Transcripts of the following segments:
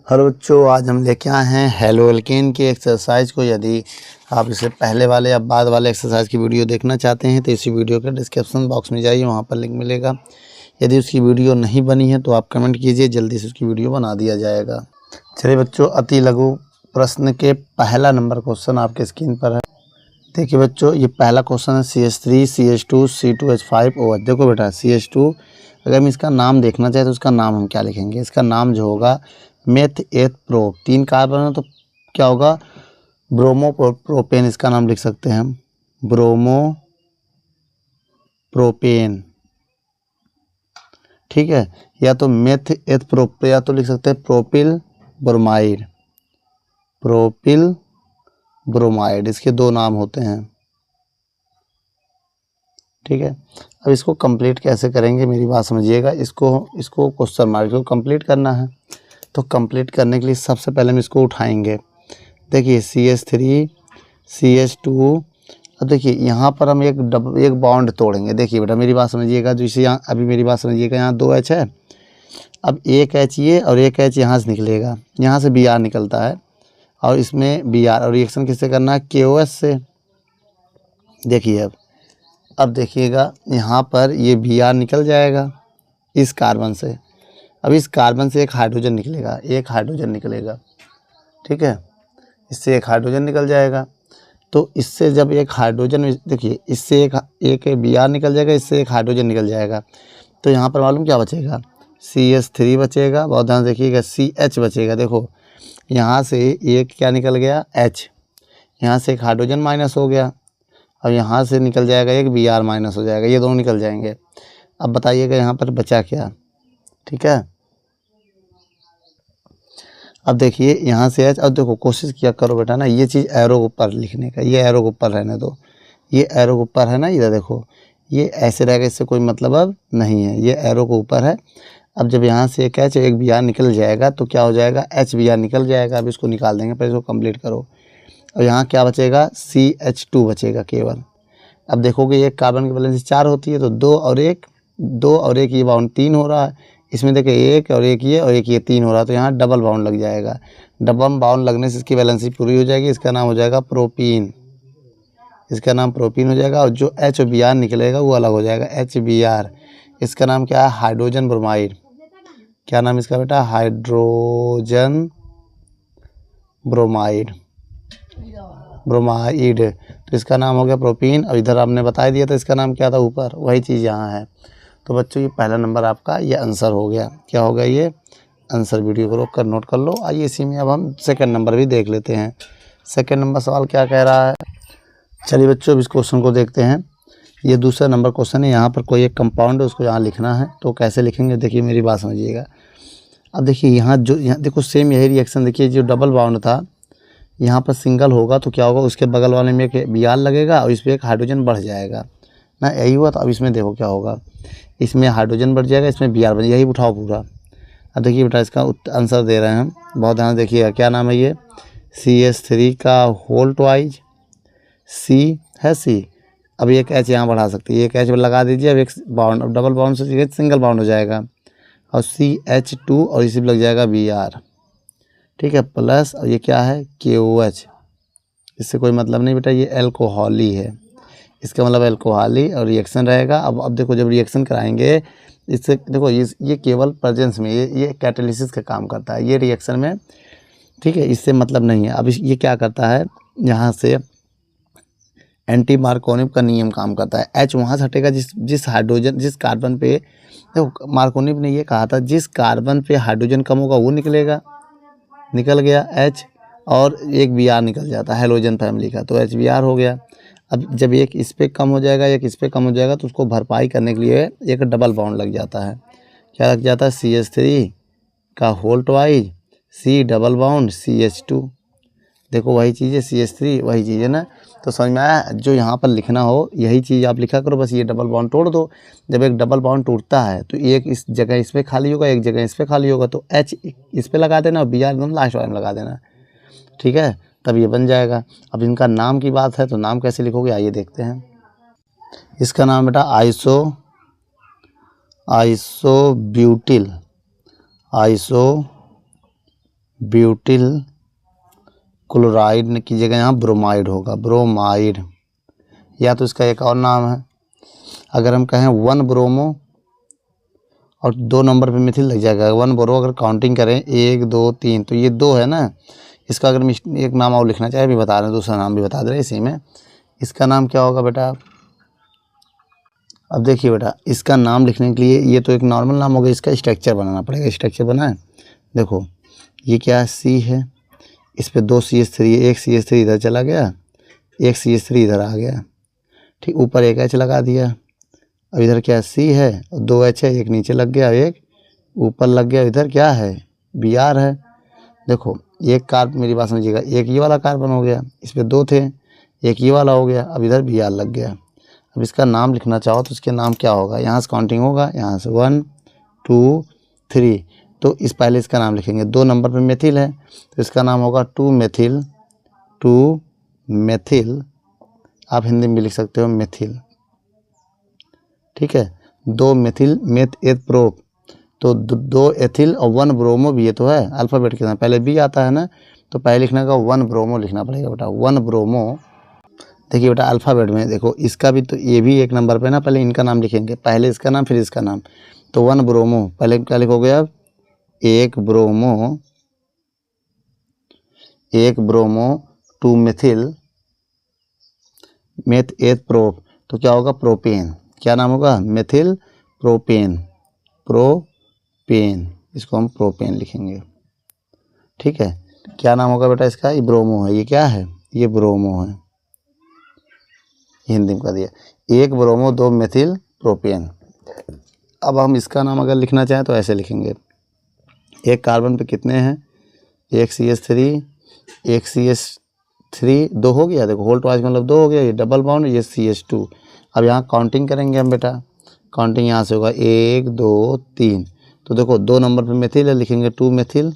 Hello बच्चों, आज हम लेके आए हैं हेलो एल्केन की एक्सरसाइज को। यदि आप इससे पहले वाले या बाद वाले एक्सरसाइज की वीडियो देखना चाहते हैं तो इसी वीडियो के डिस्क्रिप्शन बॉक्स में जाइए, वहां पर लिंक मिलेगा। यदि उसकी वीडियो नहीं बनी है तो आप कमेंट कीजिए, जल्दी से उसकी वीडियो बना दिया जाएगा। चलिए बच्चों, अति लघु प्रश्न के पहला नंबर क्वेश्चन आपके स्क्रीन पर है। देखिए बच्चों, ये पहला क्वेश्चन है CH3 CH2 C2H5OH। देखो बेटा, CH2 अगर हम इसका नाम देखना चाहें तो उसका नाम हम क्या लिखेंगे? इसका नाम जो होगा मेथ एथ प्रो, 3 कार्बन है तो क्या होगा? ब्रोमो प्रोपेन, इसका नाम लिख सकते हैं हम ब्रोमो प्रोपेन। ठीक है, या तो मेथ एथ प्रोप, या तो लिख सकते हैं प्रोपिल ब्रोमाइड। प्रोपिल ब्रोमाइड, इसके 2 नाम होते हैं। ठीक है, अब इसको कंप्लीट कैसे करेंगे मेरी बात समझिएगा। इसको क्वेश्चन मार्क को कंप्लीट करना है, तो कंप्लीट करने के लिए सबसे पहले हम इसको उठाएंगे। देखिए CH3 CH2। अब देखिए यहाँ पर हम एक बॉन्ड तोड़ेंगे। देखिए बेटा मेरी बात समझिएगा, जो इसे यहाँ अभी मेरी बात समझिएगा, यहाँ 2 H है। अब एक H ये और एक H यहाँ से निकलेगा, यहाँ से Br निकलता है और इसमें Br, और रिएक्शन किससे करना है? KOH से। देखिए अब देखिएगा यहाँ पर ये Br निकल जाएगा इस कार्बन से। अब इस कार्बन से एक हाइड्रोजन निकलेगा, एक हाइड्रोजन निकलेगा। ठीक है, इससे एक हाइड्रोजन निकल जाएगा। तो इससे जब एक हाइड्रोजन, देखिए इससे एक Br निकल जाएगा, इससे एक हाइड्रोजन निकल जाएगा। तो यहाँ पर मालूम क्या बचेगा? CH3 बचेगा, बहुत ध्यान देखिएगा, CH बचेगा। देखो यहाँ से एक क्या निकल गया? H। यहाँ से एक हाइड्रोजन माइनस हो गया और यहाँ से निकल जाएगा एक Br माइनस हो जाएगा, ये दोनों निकल जाएंगे। अब बताइएगा यहाँ पर बचा क्या? ठीक है, अब देखिए यहाँ से H। अब देखो कोशिश किया करो बेटा ना, ये चीज़ एरो के ऊपर लिखने का, ये एरो के ऊपर रहने दो। ये एरो के ऊपर है ना, इधर देखो ये ऐसे रहेगा, इससे कोई मतलब अब नहीं है, ये एरो के ऊपर है। अब जब यहाँ से एक H एक Br निकल जाएगा तो क्या हो जाएगा? HBr निकल जाएगा। अब इसको निकाल देंगे, पहले इसको कंप्लीट करो। और यहाँ क्या बचेगा? CH2 बचेगा केवल। अब देखोगे एक कार्बन की वैलेंसी 4 होती है, तो 2 और 1 ये बाउंड 3 हो रहा है। इसमें देखिए एक और एक ये 3 हो रहा है, तो यहाँ डबल बाउंड लग जाएगा। डबल बाउंड लगने से इसकी वैलेंसी पूरी हो जाएगी, इसका नाम हो जाएगा प्रोपीन। इसका नाम प्रोपीन हो जाएगा। और जो H और Br निकलेगा वो अलग हो जाएगा, HBr। इसका नाम क्या है? Hydrogen bromide. क्या नाम इसका बेटा? Hydrogen bromide. तो इसका नाम हो गया प्रोपीन। और इधर आपने बता दिया था इसका नाम क्या था ऊपर, वही चीज़ यहाँ है। तो बच्चों ये पहला नंबर आपका ये आंसर हो गया। क्या हो गया? ये आंसर। वीडियो को रोक कर नोट कर लो। आइए इसी में अब हम सेकंड नंबर भी देख लेते हैं। सेकंड नंबर सवाल क्या कह रहा है? चलिए बच्चों, अब इस क्वेश्चन को देखते हैं। ये दूसरा नंबर क्वेश्चन है। यहाँ पर कोई एक कंपाउंड है, उसको यहाँ लिखना है। तो कैसे लिखेंगे? देखिए मेरी बात समझिएगा। अब देखिए यहाँ देखो सेम यही रिएक्शन। देखिए जो डबल बाउंड था यहाँ पर सिंगल होगा तो क्या होगा? उसके बगल वाले में एक Br लगेगा और इस पर एक हाइड्रोजन बढ़ जाएगा ना, यही हुआ। तो अब इसमें देखो क्या होगा, इसमें हाइड्रोजन बढ़ जाएगा, इसमें Br बन, यही उठाओ पूरा। अब देखिए बेटा इसका आंसर दे रहे हैं हम, बहुत ध्यान देखिएगा। क्या नाम है ये? CH3 का होल ट्वाइज, C है C। अब एक H यहाँ बढ़ा सकती है, एक H लगा दीजिए। अब एक बाउंड, अब डबल बाउंड से सिंगल बाउंड हो जाएगा और CH2 और इसी पर लग जाएगा Br। ठीक है, प्लस और ये क्या है? KOH। इससे कोई मतलब नहीं बेटा, ये एल्कोहली है, इसका मतलब एल्कोहली और रिएक्शन रहेगा। अब देखो जब रिएक्शन कराएंगे इससे, देखो ये केवल प्रेजेंस में ये कैटालिसिस का काम करता है, ये रिएक्शन में। ठीक है, इससे मतलब नहीं है। अब ये क्या करता है? यहाँ से एंटी मार्कोनिव का नियम काम करता है। H वहाँ से हटेगा जिस हाइड्रोजन, जिस कार्बन पे, देखो मार्कोनिव ने ये कहा था जिस कार्बन पे हाइड्रोजन कम होगा वो निकलेगा। निकल गया H, और एक Br निकल जाता है हैलोजन फैमिली का, तो HBr हो गया। अब जब एक इस पे कम हो जाएगा, एक इस पे कम हो जाएगा, तो उसको भरपाई करने के लिए एक डबल बॉन्ड लग जाता है। क्या लग जाता है? CH3 का whole twice, C double bond CH2। देखो वही चीज़ है, CH3 वही चीज़ है ना। तो समझ में आया? जो यहाँ पर लिखना हो यही चीज़ आप लिखा करो, बस ये डबल बॉन्ड तोड़ दो। जब एक डबल बॉन्ड टूटता है तो एक इस जगह इस पर खाली होगा, एक जगह इस पर खाली होगा, तो H इस पर लगा देना और Br एकदम लास्ट वाले में लगा देना। ठीक है, तब ये बन जाएगा। अब इनका नाम की बात है तो नाम कैसे लिखोगे, आइए देखते हैं। इसका नाम बेटा आइसोब्यूटिल ब्यूटिल क्लोराइड की जगह यहाँ ब्रोमाइड होगा, ब्रोमाइड। या तो इसका एक और नाम है, अगर हम कहें 1 ब्रोमो और 2 नंबर पे मिथिल लग जाएगा। 1 ब्रो अगर काउंटिंग करें 1 2 3 तो ये 2 है ना। इसका अगर एक नाम और लिखना चाहे भी बता रहे हैं, दूसरा नाम भी बता दे रहे हैं इसी में। इसका नाम क्या होगा बेटा? अब देखिए बेटा, इसका नाम लिखने के लिए ये तो एक नॉर्मल नाम होगा, इसका स्ट्रक्चर बनाना पड़ेगा। स्ट्रक्चर बनाए, देखो ये क्या है, सी है, इस पे 2 CH3, एक CH3 इधर चला गया, एक CH3 इधर आ गया, ठीक। ऊपर एक H लगा दिया। अब इधर क्या सी है और 2 H है, एक नीचे लग गया, एक ऊपर लग गया। इधर क्या है, Br है। देखो एक कार्बन, मेरी बात समझिएगा, एक ये वाला कार्बन हो गया, इस पे 2 थे, एक ये वाला हो गया, अब इधर Br लग गया। अब इसका नाम लिखना चाहो तो इसके नाम क्या होगा? यहाँ से काउंटिंग होगा, यहाँ से 1 2 3, तो इस पहले इसका नाम लिखेंगे। 2 नंबर पे मेथिल है तो इसका नाम होगा 2 मेथिल, 2 मेथिल। आप हिंदी में भी लिख सकते हो मेथिल, ठीक है। 2 मेथिल मेथ एथ प्रोप, तो 2 एथिल और 1 ब्रोमो भी, ये तो है अल्फ़ाबेट के साथ, पहले बी आता है ना, तो पहले लिखने का 1 ब्रोमो लिखना पड़ेगा बेटा, 1 ब्रोमो। देखिए बेटा अल्फ़ाबेट में देखो, इसका भी तो ये भी एक नंबर पे ना, पहले इनका नाम लिखेंगे, पहले इसका नाम फिर इसका नाम। तो 1 ब्रोमो, पहले क्या लिखोगे अब? 1 bromo, 1 bromo 2 methyl meth eth prop, तो क्या होगा? प्रोपेन। क्या नाम होगा? मेथिल प्रोपेन, प्रोपेन, इसको हम प्रोपेन लिखेंगे, ठीक है। क्या नाम होगा बेटा इसका? ये ब्रोमो है, ये क्या है? ये ब्रोमो है, हिंदी में कर दिया। 1 ब्रोमो 2 मेथिल प्रोपेन। अब हम इसका नाम अगर लिखना चाहें तो ऐसे लिखेंगे, एक कार्बन पे कितने हैं? एक CH3, एक CH3, 2 हो गया, देखो होल्ट वाइज मतलब 2 हो गया, ये डबल बॉन्ड, ये CH2। अब यहाँ काउंटिंग करेंगे हम बेटा, काउंटिंग यहाँ से होगा 1 2 3, तो देखो 2 नंबर पे मेथिल है, लिखेंगे 2 मेथिल,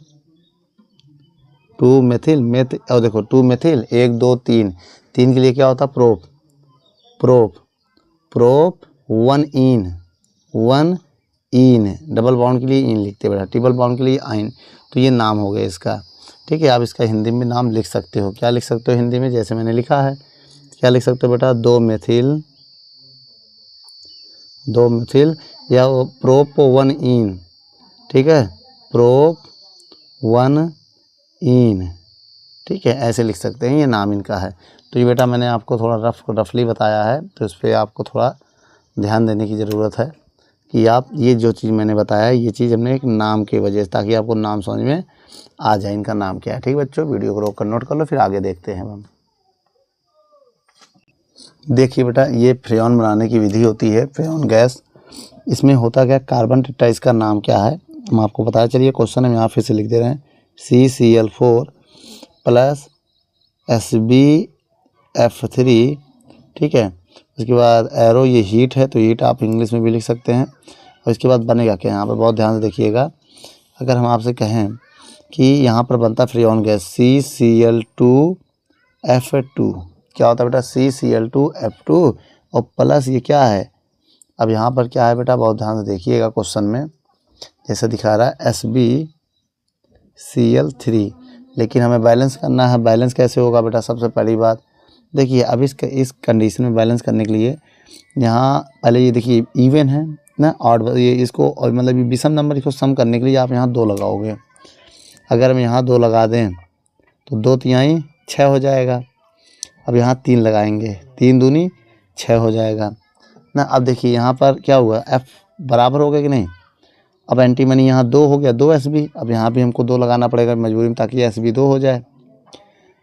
2 मेथिल मेथ, और देखो 2 मेथिल 1 2 3, 3 के लिए क्या होता? प्रोप, प्रोप, प्रोप 1 इन, 1 इन, डबल बॉन्ड के लिए इन लिखते बेटा, ट्रिपल बॉन्ड के लिए आइन। तो ये नाम हो गया इसका, ठीक है। आप इसका हिंदी में नाम लिख सकते हो, क्या लिख सकते हो हिंदी में? जैसे मैंने लिखा है, क्या लिख सकते हो बेटा? 2 मेथिल, 2 मेथिल, या प्रोप 1 इन, ठीक है, प्रोप 1 इन, ठीक है, ऐसे लिख सकते हैं, ये नाम इनका है। तो ये बेटा मैंने आपको थोड़ा रफली बताया है, तो इस पर आपको थोड़ा ध्यान देने की ज़रूरत है कि आप ये जो चीज़ मैंने बताया है, ये चीज़ हमने एक नाम की वजह से, ताकि आपको नाम समझ में आ जाए इनका नाम क्या है, ठीक बच्चों। वीडियो को रोक कर नोट कर लो, फिर आगे देखते हैं हम। देखिए बेटा, ये फ्रेयॉन बनाने की विधि होती है, फ्रेयॉन गैस। इसमें होता क्या, कार्बन टेट्रा, इसका नाम क्या है हम आपको बताया। चलिए क्वेश्चन हम यहाँ फिर से लिख दे रहे हैं, CCl4 प्लस SbF3, ठीक है। उसके बाद एरो, ये हीट है तो हीट आप इंग्लिश में भी लिख सकते हैं। और इसके बाद बनेगा क्या, यहाँ पर बहुत ध्यान से देखिएगा। अगर हम आपसे कहें कि यहाँ पर बनता फ्रेयॉन गैस CCl2F2, क्या होता है बेटा? CCl2F2 और प्लस ये क्या है? अब यहाँ पर क्या है बेटा, बहुत ध्यान से देखिएगा क्वेश्चन में, जैसे दिखा रहा है SbCl3, लेकिन हमें बैलेंस करना है। बैलेंस कैसे होगा बेटा? सबसे पहली बात देखिए, अब इस कंडीशन में बैलेंस करने के लिए यहाँ पहले ये देखिए इवन है ना, और ये इसको, और मतलब ये विषम नंबर, इसको सम करने के लिए आप यहाँ 2 लगाओगे। अगर हम यहाँ 2 लगा दें तो 2 तिहाई 6 हो जाएगा। अब यहाँ 3 लगाएंगे, 3 दूनी 6 हो जाएगा ना। अब देखिए यहाँ पर क्या हुआ, F बराबर हो गया कि नहीं? अब एंटीमनी यहाँ 2 हो गया, 2 Sb। अब यहाँ भी हमको 2 लगाना पड़ेगा मजबूरी में, ताकि Sb2 हो जाए।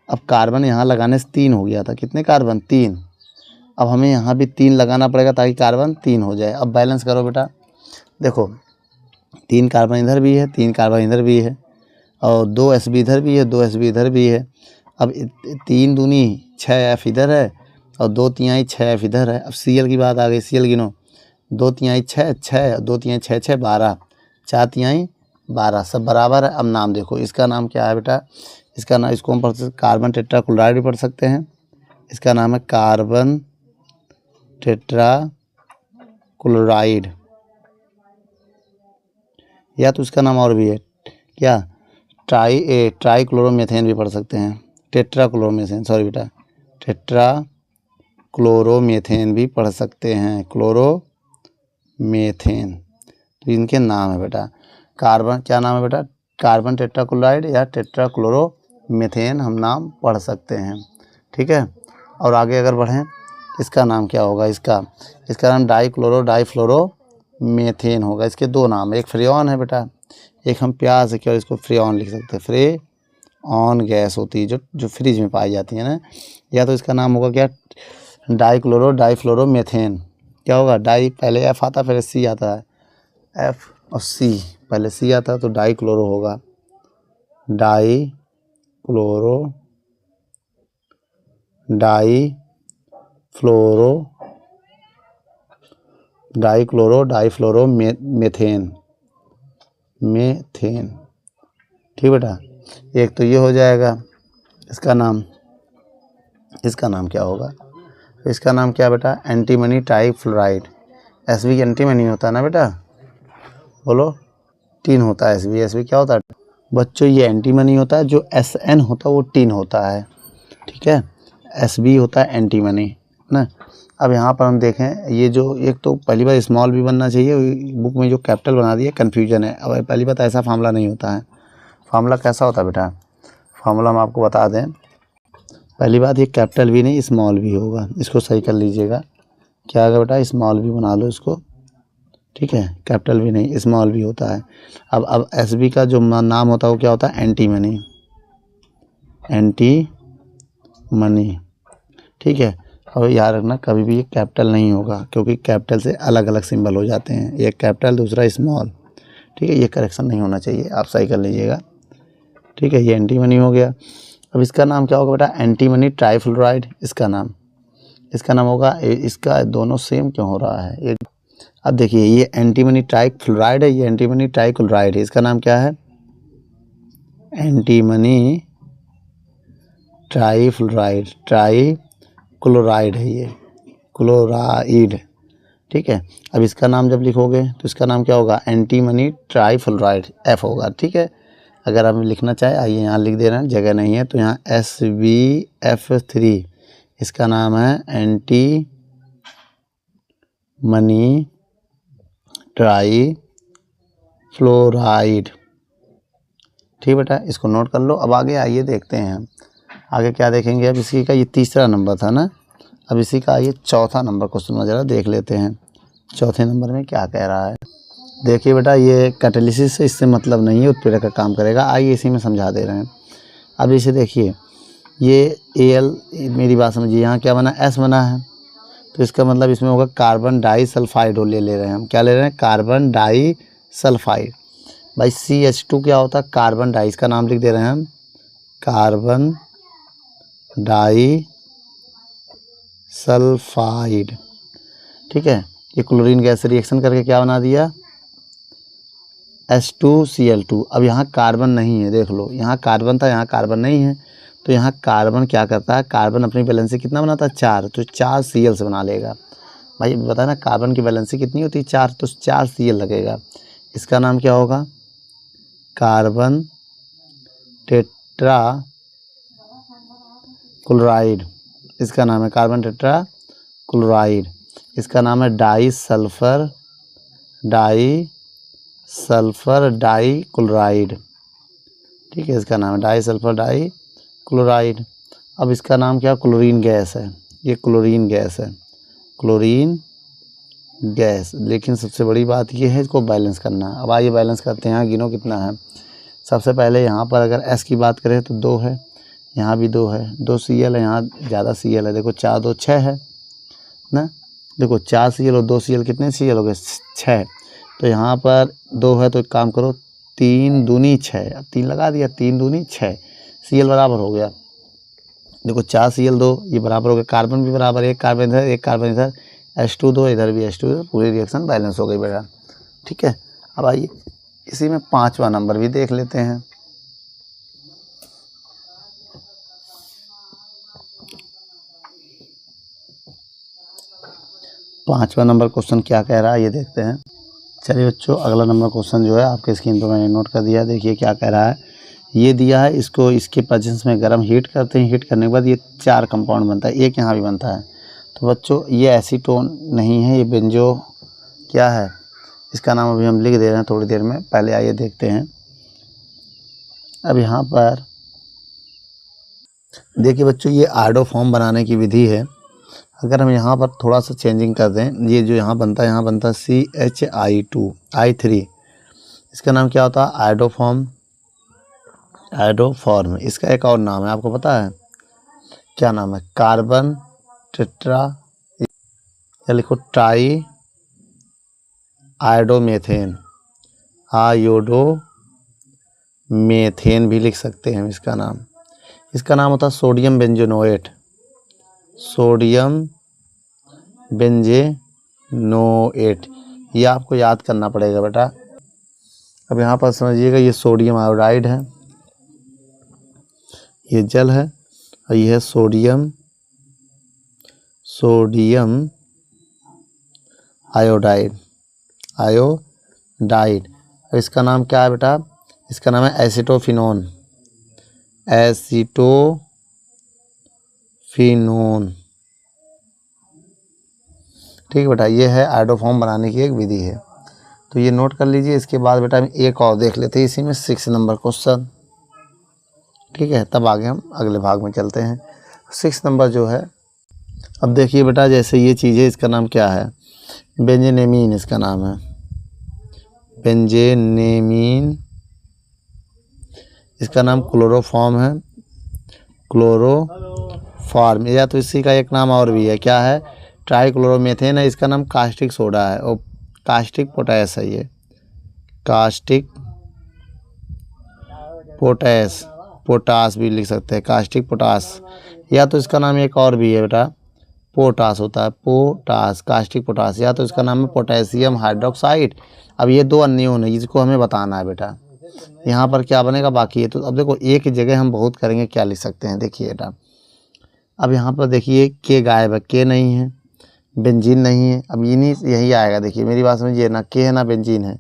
अब कार्बन यहाँ लगाने से 3 हो गया था, कितने कार्बन? 3। अब हमें यहाँ भी 3 लगाना पड़ेगा ताकि कार्बन 3 हो जाए। अब बैलेंस करो बेटा, देखो 3 कार्बन इधर भी है, 3 कार्बन इधर भी है, और 2 Sb इधर भी है, 2 Sb इधर भी है। अब 3 दूनी 6F इधर है, और 2 तिहाई 6F इधर है। अब Cl की बात आ गई, Cl गिनो, 2 तिहाई 6 6, 2 तिहाई 6 6 12, 4 तिहाई 12, सब बराबर है। अब नाम देखो, इसका नाम क्या है बेटा? इसका नाम, इसको हम पढ़ सकते कार्बन टेट्रा क्लोराइड भी पढ़ सकते हैं। इसका नाम है कार्बन टेट्रा क्लोराइड, या तो इसका नाम और भी है क्या, ट्राईक्लोरोमीथेन भी पढ़ सकते हैं, टेट्राक्लोरोमीथेन, सॉरी बेटा, टेट्राक्लोरोमीथेन भी पढ़ सकते हैं, क्लोरोमीथेन। तो इनके नाम है बेटा। कार्बन क्या नाम है बेटा? कार्बन टेट्राक्लोराइड या टेट्राक्लोरोमीथेन हम नाम पढ़ सकते हैं। ठीक है, और आगे अगर बढ़ें, इसका नाम क्या होगा? इसका नाम डाइफ्लोरोमीथेन होगा। इसके दो नाम, एक फ्रेऑन है बेटा, एक हम प्यार से क्या इसको फ्रेऑन लिख सकते हैं। फ्रेऑन गैस होती है जो फ्रिज में पाई जाती है ना। या तो इसका नाम होगा क्या? डाइफ्लोरोमीथेन। क्या होगा? डाई पहले एफ आता फिर सी आता है, एफ और सी, पहले सी आता है तो डाइक्लोरो होगा, डाइफ्लोरोमीथेन। ठीक बेटा, एक तो ये हो जाएगा। इसका नाम क्या होगा? इसका नाम क्या बेटा? Antimony trifluoride. एसबी एंटीमनी होता है ना बेटा, बोलो, टीन होता है एसबी क्या होता है बच्चों? ये एंटीमनी होता है। जो एसएन होता है वो टीन होता है। ठीक है, एसबी होता है एंटीमनी ना। अब यहाँ पर हम देखें, ये जो एक तो पहली बार स्मॉल भी बनना चाहिए, बुक में जो कैपिटल बना दिया कन्फ्यूजन है। अब पहली बात, ऐसा फार्मूला नहीं होता है। फार्मूला कैसा होता है बेटा? फार्मूला हम आपको बता दें। पहली बात, ये कैपिटल भी नहीं स्मॉल भी होगा, इसको सही कर लीजिएगा। क्या होगा बेटा? स्मॉल भी बना लो इसको। ठीक है, कैपिटल भी नहीं स्मॉल भी होता है। अब एसबी का जो नाम होता है वो क्या होता है? एंटीमनी। ठीक है, और याद रखना कभी भी ये कैपिटल नहीं होगा, क्योंकि कैपिटल से अलग अलग सिंबल हो जाते हैं, एक कैपिटल दूसरा स्मॉल। ठीक है, ये करेक्शन नहीं होना चाहिए, आप सही कर लीजिएगा। ठीक है, ये एंटीमनी हो गया। अब इसका नाम क्या होगा बेटा? Antimony trifluoride. इसका नाम होगा, इसका दोनों सेम क्यों हो रहा है ये? अब देखिए, ये एंटीमनी ट्राइफ्लोराइड है, ये एंटीमनी ट्राइक्लोराइड है। इसका नाम क्या है? एंटीमनी ट्राइफ्लोराइड, ट्राइक्लोराइड है ये, क्लोराइड। ठीक है, अब इसका नाम जब लिखोगे तो इसका नाम क्या होगा? एंटीमनी ट्राइफ्लोराइड, एफ होगा। ठीक है, अगर आप लिखना चाहे आइए यहाँ लिख दे रहे हैं, जगह नहीं है तो यहाँ SbF3, इसका नाम है एंटीमनी ट्राइफ्लोराइड। ठीक बेटा, इसको नोट कर लो। अब आगे आइए देखते हैं, आगे क्या देखेंगे। अब इसी का ये तीसरा नंबर था ना, अब इसी का आइए चौथा नंबर क्वेश्चन ज़रा देख लेते हैं। चौथे नंबर में क्या कह रहा है? देखिए बेटा, ये कैटालिसिस से इससे मतलब नहीं है, उत्प्रेरक का काम करेगा। आइए इसी में समझा दे रहे हैं। अब इसे देखिए, ये Al, मेरी बात समझिए, यहाँ क्या बना? S बना है, तो इसका मतलब इसमें होगा कार्बन डाई सल्फाइड ले रहे हैं हम। क्या ले रहे हैं? Carbon disulphide. भाई CH2 क्या होता है? कार्बन डाई, इसका नाम लिख दे रहे हैं हम, कार्बन डाई सल्फाइड। ठीक है, ये क्लोरीन गैस से रिएक्शन करके क्या बना दिया? H2Cl2। अब यहाँ कार्बन नहीं है, देख लो, यहाँ कार्बन था, यहाँ कार्बन नहीं है, तो यहाँ कार्बन क्या करता है? कार्बन अपनी वैलेंसी कितना बनाता है? 4, तो 4 Cl से बना लेगा। भाई बता ना, कार्बन की वैलेंसी कितनी होती है? 4, तो 4 Cl लगेगा। इसका नाम क्या होगा? Carbon tetra chloride. इसका नाम है कार्बन टेट्रा क्लोराइड। इसका नाम है डाई सल्फर डाई क्लोराइड। ठीक है, इसका नाम है डाई सल्फर डाई क्लोराइड। अब इसका नाम क्या? क्लोरीन गैस है, ये क्लोरीन गैस है, क्लोरीन गैस। लेकिन सबसे बड़ी बात ये है, इसको बैलेंस करना है। अब आइए बैलेंस करते हैं। यहाँ गिनो कितना है। सबसे पहले यहाँ पर अगर S की बात करें तो 2 है, यहाँ भी 2 है, 2 Cl है, यहाँ ज़्यादा Cl है। देखो 4 2 6 है ना, देखो 4 Cl और 2 Cl कितने Cl हो गए? 6। तो यहाँ पर 2 है, तो एक काम करो, 3 दूनी 6, अब 3 लगा दिया, 3 दूनी 6, Cl बराबर हो गया। देखो 4 Cl 2, ये बराबर हो गया, कार्बन भी बराबर, एक कार्बन इधर एक कार्बन इधर, H2 2, इधर भी H2, पूरी रिएक्शन बैलेंस हो गई बेटा। ठीक है, अब आइए इसी में 5वां नंबर भी देख लेते हैं। पाँचवा नंबर क्वेश्चन क्या कह रहा है ये देखते हैं। चलिए बच्चों, अगला नंबर क्वेश्चन जो है आपके स्क्रीन पर मैंने नोट कर दिया। देखिए क्या कह रहा है। ये दिया है, इसको इसके प्रेजेंस में गर्म हीट करते हैं। हीट करने के बाद ये 4 कंपाउंड बनता है, एक यहाँ भी बनता है। तो बच्चों ये एसीटोन नहीं है, ये बेंजो क्या है, इसका नाम अभी हम लिख दे रहे हैं थोड़ी देर में। पहले आइए देखते हैं। अब यहाँ पर देखिए बच्चों, ये आयोडोफॉर्म बनाने की विधि है। अगर हम यहाँ पर थोड़ा सा चेंजिंग कर दें, ये जो यहाँ बनता है CHI2I3, इसका नाम क्या होता है, आयोडोफॉर्म। इसका एक और नाम है, आपको पता है क्या नाम है, कार्बन टेट्रा या लिखो ट्राई आयोडोमेथेन, आयोडोमेथेन भी लिख सकते हैं इसका नाम। इसका नाम होता है सोडियम बेंजोनोएट, सोडियम बेंजेनोएट। ये आपको याद करना पड़ेगा बेटा। अब यहाँ पर समझिएगा, ये सोडियम आयोडाइड है, ये जल है, और ये है सोडियम आयोडाइड। और इसका नाम क्या है बेटा, इसका नाम है एसिटोफिनोन। ठीक है बेटा, ये है आयोडोफॉर्म बनाने की एक विधि है, तो ये नोट कर लीजिए। इसके बाद बेटा हम एक और देख लेते हैं इसी में 6 नंबर क्वेश्चन। ठीक है, तब आगे हम अगले भाग में चलते हैं। 6 नंबर जो है, अब देखिए बेटा, जैसे ये चीज़ है, इसका नाम क्या है, बेंजेनेमीन इसका नाम है, बेंजेनेमीन। इसका नाम क्लोरोफॉर्म है, क्लोरोफॉर्म, या तो इसी का एक नाम और भी है, क्या है, ट्राइक्लोरोमेथेन है। इसका नाम कास्टिक सोडा है और कास्टिक पोटैश है, ये कास्टिक पोटास भी लिख सकते हैं, कास्टिक पोटास। या तो इसका नाम एक और भी है बेटा, पोटास होता है, पोटास, कास्टिक पोटास। या तो इसका नाम है पोटेशियम हाइड्रोक्साइड। अब ये 2 अन्योन है, जिसको हमें बताना है बेटा। यहाँ पर क्या बनेगा बाकी है, तो अब देखो एक जगह हम बहुत करेंगे, क्या लिख सकते हैं, देखिए बेटा। अब यहाँ पर देखिए के गायब है, के नहीं है, बेंजीन नहीं है। अब यही आएगा, देखिए मेरी बात समझिए ना, के है ना बेंजीन है,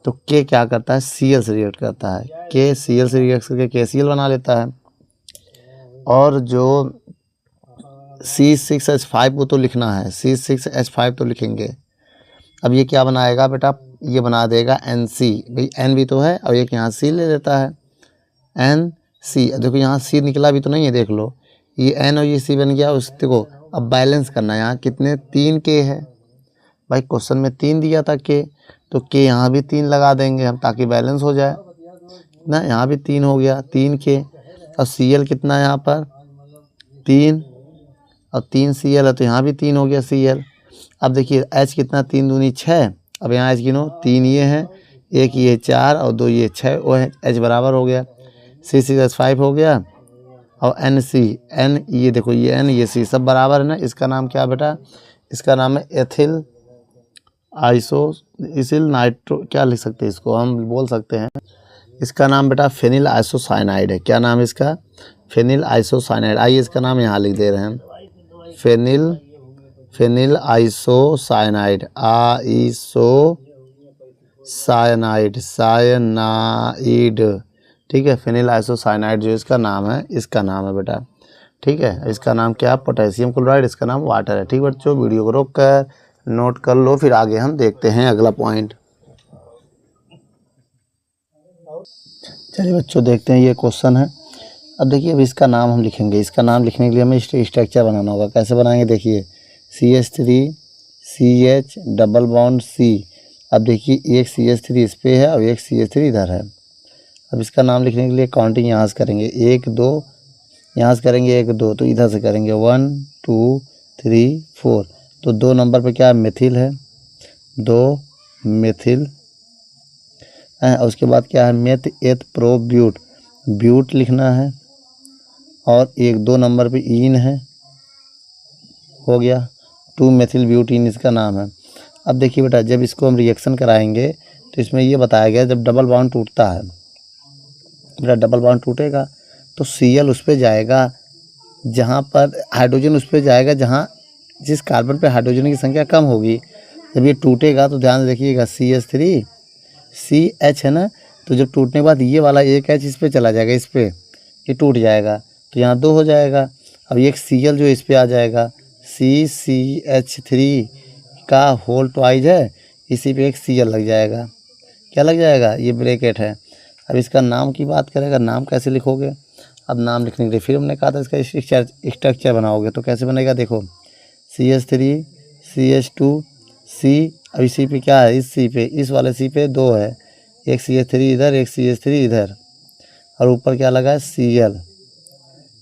तो के क्या करता है, Cl से रिएक्ट करता है, के Cl से रिएक्ट करके KCl बना लेता है। और जो C6H5 को तो लिखना है, C6H5 तो लिखेंगे। अब ये क्या बनाएगा बेटा, ये बना देगा NC, भाई N भी तो है और एक यहाँ C ले लेता है, NC। देखो यहाँ C निकला भी तो नहीं है, देख लो, ये N और ये C बन गया। उस देखो अब बैलेंस करना है, यहाँ कितने 3 के है भाई, क्वेश्चन में 3 दिया था के, तो के यहाँ भी 3 लगा देंगे हम, ताकि बैलेंस हो जाए ना। यहाँ भी 3 हो गया, 3 के। और Cl कितना है यहाँ पर, 3, और 3 Cl है, तो यहाँ भी 3 हो गया Cl। अब देखिए H कितना, 3 दूनी 6। अब यहाँ H गिनो, 3 ये है, 1 ये 4 और 2 ये 6, वो है H बराबर हो गया, C6H5 हो गया। और NC, N ये देखो, ये N ये C सब बराबर है ना। इसका नाम क्या बेटा, इसका नाम है एथिल आइसोइसिल नाइट्रो, क्या लिख सकते हैं इसको, हम बोल सकते हैं इसका नाम बेटा फेनिल आइसोसाइनाइड है। क्या नाम है इसका, फेनिल आइसोसाइनाइड। आइए इसका नाम यहाँ लिख दे रहे हैं, फेनिल आइसोसाइनाइड, साइनाइड। ठीक है, फेनिल आइसोसाइनाइड जो इसका नाम है, इसका नाम है बेटा। ठीक है, इसका नाम क्या है, पोटेशियम क्लोराइड, इसका नाम वाटर है। ठीक बच्चों, वीडियो को रोक कर नोट कर लो, फिर आगे हम देखते हैं अगला पॉइंट। चलिए बच्चों देखते हैं, ये क्वेश्चन है। अब देखिए, अब इसका नाम हम लिखेंगे। इसका नाम लिखने के लिए हमें स्ट्रक्चर बनाना होगा। कैसे बनाएंगे, देखिए CH3 CH double bond C। अब देखिए एक CH3 इस पे है और एक CH3 इधर है। अब इसका नाम लिखने के लिए काउंटिंग यहाँ से करेंगे, 1 2, यहाँ से करेंगे 1 2, तो इधर से करेंगे 1 2 3 4। तो 2 नंबर पे क्या है, मेथिल है, 2 मेथिल। और उसके बाद क्या है, मेथ एथ प्रो ब्यूट लिखना है। और 2 नंबर पे ईन है, हो गया 2 मेथिल ब्यूटीन इसका नाम है। अब देखिए बेटा, जब इसको हम रिएक्शन कराएंगे तो इसमें ये बताया गया, जब डबल बॉन्ड टूटता है बेटा, डबल बॉन्ड टूटेगा तो Cl उस पर जाएगा जहाँ पर हाइड्रोजन, उस पर जाएगा जहाँ जिस कार्बन पे हाइड्रोजन की संख्या कम होगी। जब ये टूटेगा तो ध्यान से देखिएगा, CH3 CH है ना, तो जब टूटने के बाद ये वाला एक H इस पे चला जाएगा, इस पे ये टूट जाएगा तो यहाँ 2 हो जाएगा। अब एक Cl जो इस पे आ जाएगा, CCH3 का होल ट्वाइज है, इसी पे एक Cl लग जाएगा। क्या लग जाएगा? ये ब्रैकेट है। अब इसका नाम की बात करेगा, नाम कैसे लिखोगे? अब नाम लिखने के लिए फिर हमने कहा था इसका स्ट्रक्चर बनाओगे तो कैसे बनेगा? देखो CH3 CH2 C, अब इसी पे क्या है? इस C पे, इस वाले C पे 2 है, एक CH3 इधर, एक CH3 इधर, और ऊपर क्या लगा है? Cl।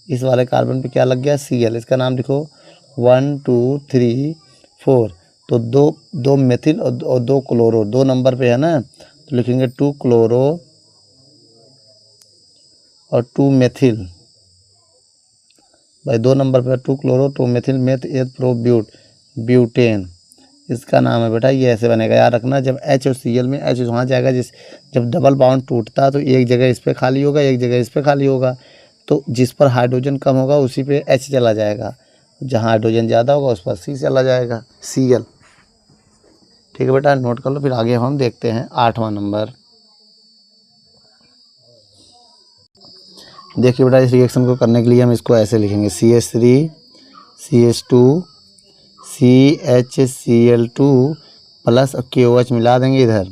इस वाले कार्बन पे क्या लग गया? Cl। इसका नाम लिखो 1 2 3 4, तो दो मेथिल और 2 क्लोरो, 2 नंबर पे है ना, तो लिखेंगे 2 क्लोरो और 2 मेथिल। भाई 2 नंबर पे 2 chloro 2 methyl meth eth pro butane, इसका नाम है बेटा। ये ऐसे बनेगा, याद रखना। जब H और Cl में H वहाँ जाएगा, जब डबल बाउंड टूटता है तो एक जगह इस पे खाली होगा, एक जगह इस पे खाली होगा, तो जिस पर हाइड्रोजन कम होगा उसी पे H चला जाएगा, जहाँ हाइड्रोजन ज़्यादा होगा उस पर C चला जाएगा, Cl। ठीक है बेटा, नोट कर लो। फिर आगे हम देखते हैं 8वां नंबर। देखिए बेटा, इस रिएक्शन को करने के लिए हम इसको ऐसे लिखेंगे, CH3 CH2 CHCl2 plus KOH मिला देंगे इधर।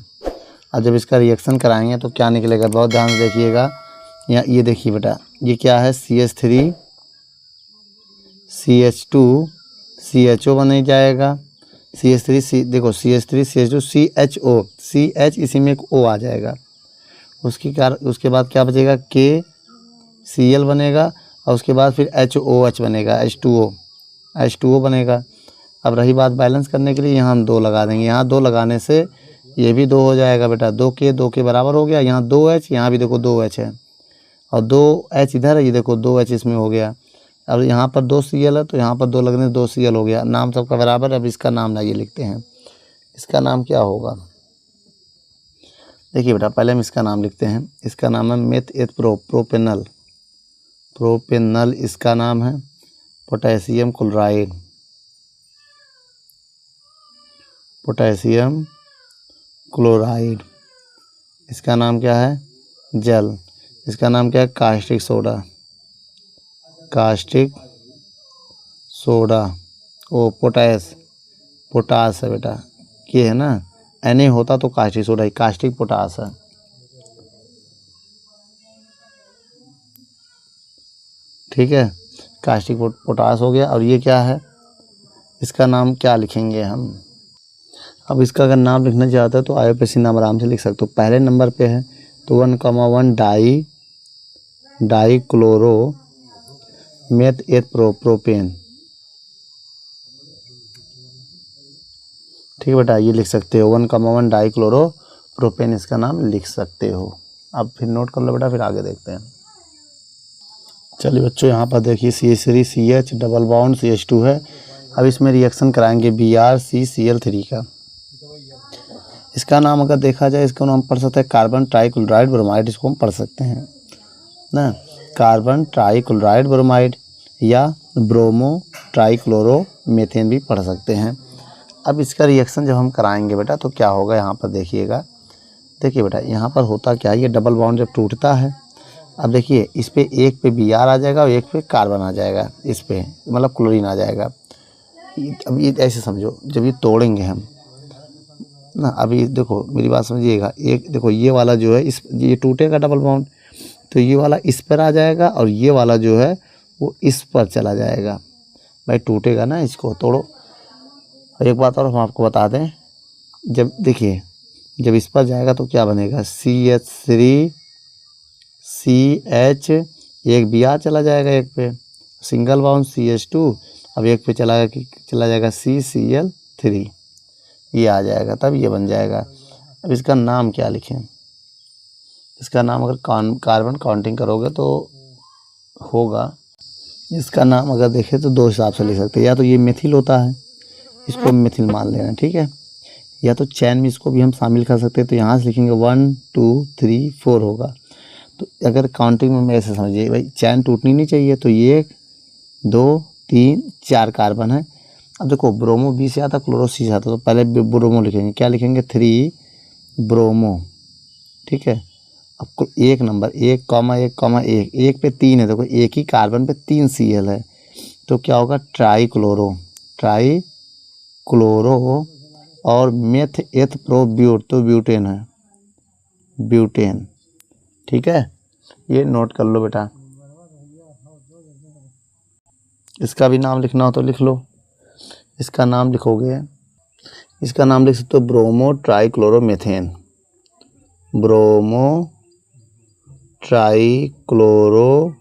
अब जब इसका रिएक्शन कराएंगे तो क्या निकलेगा? बहुत ध्यान से देखिएगा। यहाँ ये देखिए बेटा, ये क्या है? CH3 CH2 CHO बन जाएगा, देखो CH3 CH2 CHO, CH इसी में एक O आ जाएगा। उसके बाद क्या बचेगा? KCl बनेगा, और उसके बाद फिर HOH बनेगा, H2O बनेगा। अब रही बात बैलेंस करने के लिए, यहाँ हम 2 लगा देंगे। यहाँ 2 लगाने से ये भी 2 हो जाएगा बेटा, 2 के बराबर हो गया। यहाँ 2H, यहाँ भी देखो 2H है, और 2H इधर है, ये देखो 2H इसमें हो गया। अब यहाँ पर 2 Cl है तो यहाँ पर 2 लगने से 2 Cl हो गया। नाम सबका बराबर। अब इसका नाम लाइए लिखते हैं। इसका नाम क्या होगा? देखिए बेटा, पहले हम इसका नाम लिखते हैं। इसका नाम है मेथ एथ प्रोपेनल, इसका नाम है। पोटेशियम क्लोराइड, इसका नाम क्या है? जल। इसका नाम क्या है? Caustic soda. ओ पोटास है बेटा, ये है ना, Na होता तो कास्टिक सोडा ही, कास्टिक पोटास है। ठीक है, कास्टिक पोटास हो गया। और ये क्या है? इसका नाम क्या लिखेंगे हम? अब इसका अगर नाम लिखना चाहते हो तो IUPAC नाम आराम से लिख सकते हो। पहले नंबर पे है तो 1,1 dichloro meth eth propane. ठीक है बेटा, ये लिख सकते हो 1,1 डाई क्लोरो प्रोपेन, इसका नाम लिख सकते हो। अब फिर नोट कर लो बेटा, फिर आगे देखते हैं। चलिए बच्चों, यहाँ पर देखिए CH3 CH double bond CH2 है। अब इसमें रिएक्शन कराएंगे BrCCl3 का। इसका नाम अगर देखा जाए, इसका नाम पढ़ सकते हैं कार्बन ट्राइक्लोराइड ब्रोमाइड, इसको हम पढ़ सकते हैं ना, कार्बन ट्राइक्लोराइड ब्रोमाइड, या ब्रोमो ट्राइक्लोरो मेथेन भी पढ़ सकते हैं। अब इसका रिएक्शन जब हम कराएंगे बेटा तो क्या होगा? यहाँ पर देखिएगा। देखिए बेटा, यहाँ पर होता क्या है, ये डबल बाउंड जब टूटता है, अब देखिए इस पे एक पे Br आ जाएगा और एक पे कार्बन आ जाएगा, इस पे मतलब क्लोरीन आ जाएगा। अब ये ऐसे समझो, जब ये तोड़ेंगे हम ना, अभी देखो मेरी बात समझिएगा, एक देखो ये वाला जो है, ये टूटेगा डबल बाउंड, तो ये वाला इस पर आ जाएगा और ये वाला जो है वो इस पर चला जाएगा। भाई टूटेगा ना, इसको तोड़ो। और एक बात और हम आपको बता दें, जब देखिए जब इस पर जाएगा तो क्या बनेगा? CH3 CH, एक Br चला जाएगा एक पे, सिंगल बाउंड CH2, अब एक पे चला जाएगा CCl3, ये आ जाएगा, तब ये बन जाएगा। अब इसका नाम क्या लिखें? इसका नाम अगर कार्बन काउंटिंग करोगे तो होगा, इसका नाम अगर देखें तो 2 हिसाब से लिख सकते हैं। या तो ये मेथिल होता है, इसको मिथिल मान लेना, ठीक है, या तो चैन में इसको भी हम शामिल कर सकते हैं। तो यहाँ से लिखेंगे 1 2 3 4 होगा। तो अगर काउंटिंग में ऐसे समझिए भाई, चैन टूटनी नहीं चाहिए, तो ये 1 2 3 4 कार्बन है। अब देखो ब्रोमो B से आता, क्लोरो C से आता, तो पहले ब्रोमो लिखेंगे। क्या लिखेंगे? 3 ब्रोमो, ठीक है। अब एक नंबर 1,1,1 1 पे 3 है, देखो एक ही कार्बन पे 3 Cl है, तो क्या होगा ट्राई क्लोरो और मेथ एथ प्रो ब्यूट, तो ब्यूटेन है, ब्यूटेन। ठीक है, ये नोट कर लो बेटा। इसका भी नाम लिखना हो तो लिख लो। इसका नाम लिखोगे, इसका नाम लिख सकते हो ब्रोमो ट्राईक्लोरोमेथेन, ब्रोमो ट्राईक्लोरोमेथेन।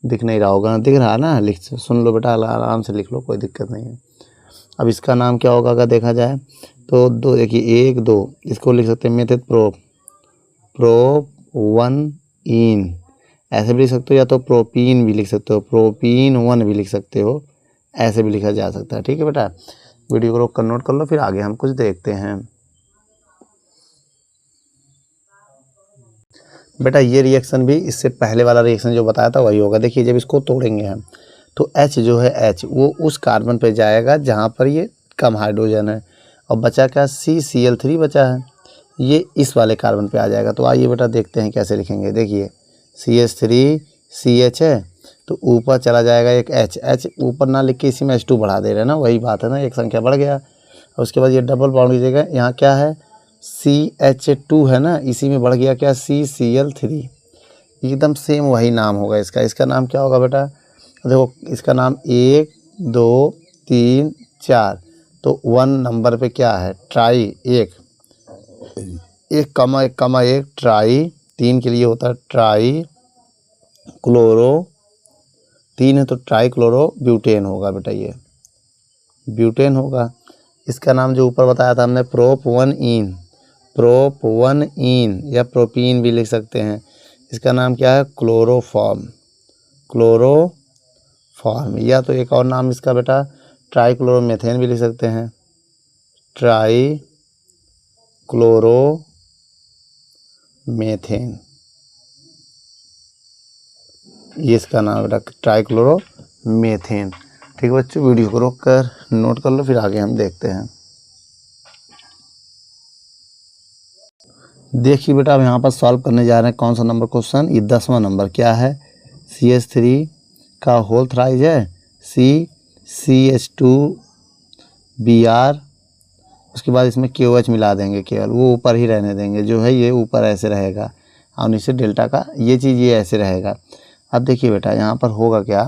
दिख नहीं रहा होगा, दिख रहा है ना, लिख सुन लो बेटा, आराम से लिख लो, कोई दिक्कत नहीं है। अब इसका नाम क्या होगा अगर देखा जाए तो दो, देखिए 1 2, इसको लिख सकते हैं मेथड प्रोप1इन, ऐसे भी लिख सकते हो, या तो प्रोपीन भी लिख सकते हो, प्रोपीन 1 भी लिख सकते हो, ऐसे भी लिखा जा सकता है। ठीक है बेटा, वीडियो को रोक कर नोट कर लो, फिर आगे हम कुछ देखते हैं। बेटा ये रिएक्शन भी इससे पहले वाला रिएक्शन जो बताया था वही होगा। देखिए जब इसको तोड़ेंगे हम तो H जो है H वो उस कार्बन पे जाएगा जहाँ पर ये कम हाइड्रोजन है, और बचा क्या CCl3 बचा है, ये इस वाले कार्बन पे आ जाएगा। तो आइए बेटा देखते हैं कैसे लिखेंगे। देखिए CH3 CH है तो ऊपर चला जाएगा एक H ऊपर ना लिख के इसी में H2 बढ़ा दे रहे हैं ना, वही बात है ना, एक संख्या बढ़ गया। और उसके बाद ये डबल बॉन्ड की जगह यहाँ क्या है CH2 है ना, इसी में बढ़ गया क्या CCl3, एकदम सेम वही नाम होगा इसका। इसका नाम क्या होगा बेटा, देखो इसका नाम 1 2 3 4, तो 1 नंबर पे क्या है ट्राई, 1,1,1 ट्राई, 3 के लिए होता है ट्राई क्लोरो, 3 है तो ट्राई क्लोरो ब्यूटेन होगा बेटा, ये ब्यूटेन होगा। इसका नाम जो ऊपर बताया था हमने प्रोप1इन या प्रोपीन भी लिख सकते हैं। इसका नाम क्या है क्लोरोफॉर्म, या तो एक और नाम इसका बेटा ट्राईक्लोरोमेथेन भी लिख सकते हैं, ट्राईक्लोरोमेथेन, ये इसका नाम बेटा ट्राईक्लोरोमेथेन। ठीक है बच्चों, वीडियो को रोक कर नोट कर लो, फिर आगे हम देखते हैं। देखिए बेटा अब यहाँ पर सॉल्व करने जा रहे हैं कौन सा नंबर क्वेश्चन, ये 10वां नंबर क्या है, CH3 का होल थ्राइज है CH2Br, उसके बाद इसमें KOH मिला देंगे, केवल वो ऊपर ही रहने देंगे, जो है ये ऊपर ऐसे रहेगा और नीचे डेल्टा का ये चीज़ ये ऐसे रहेगा। अब देखिए बेटा यहाँ पर होगा क्या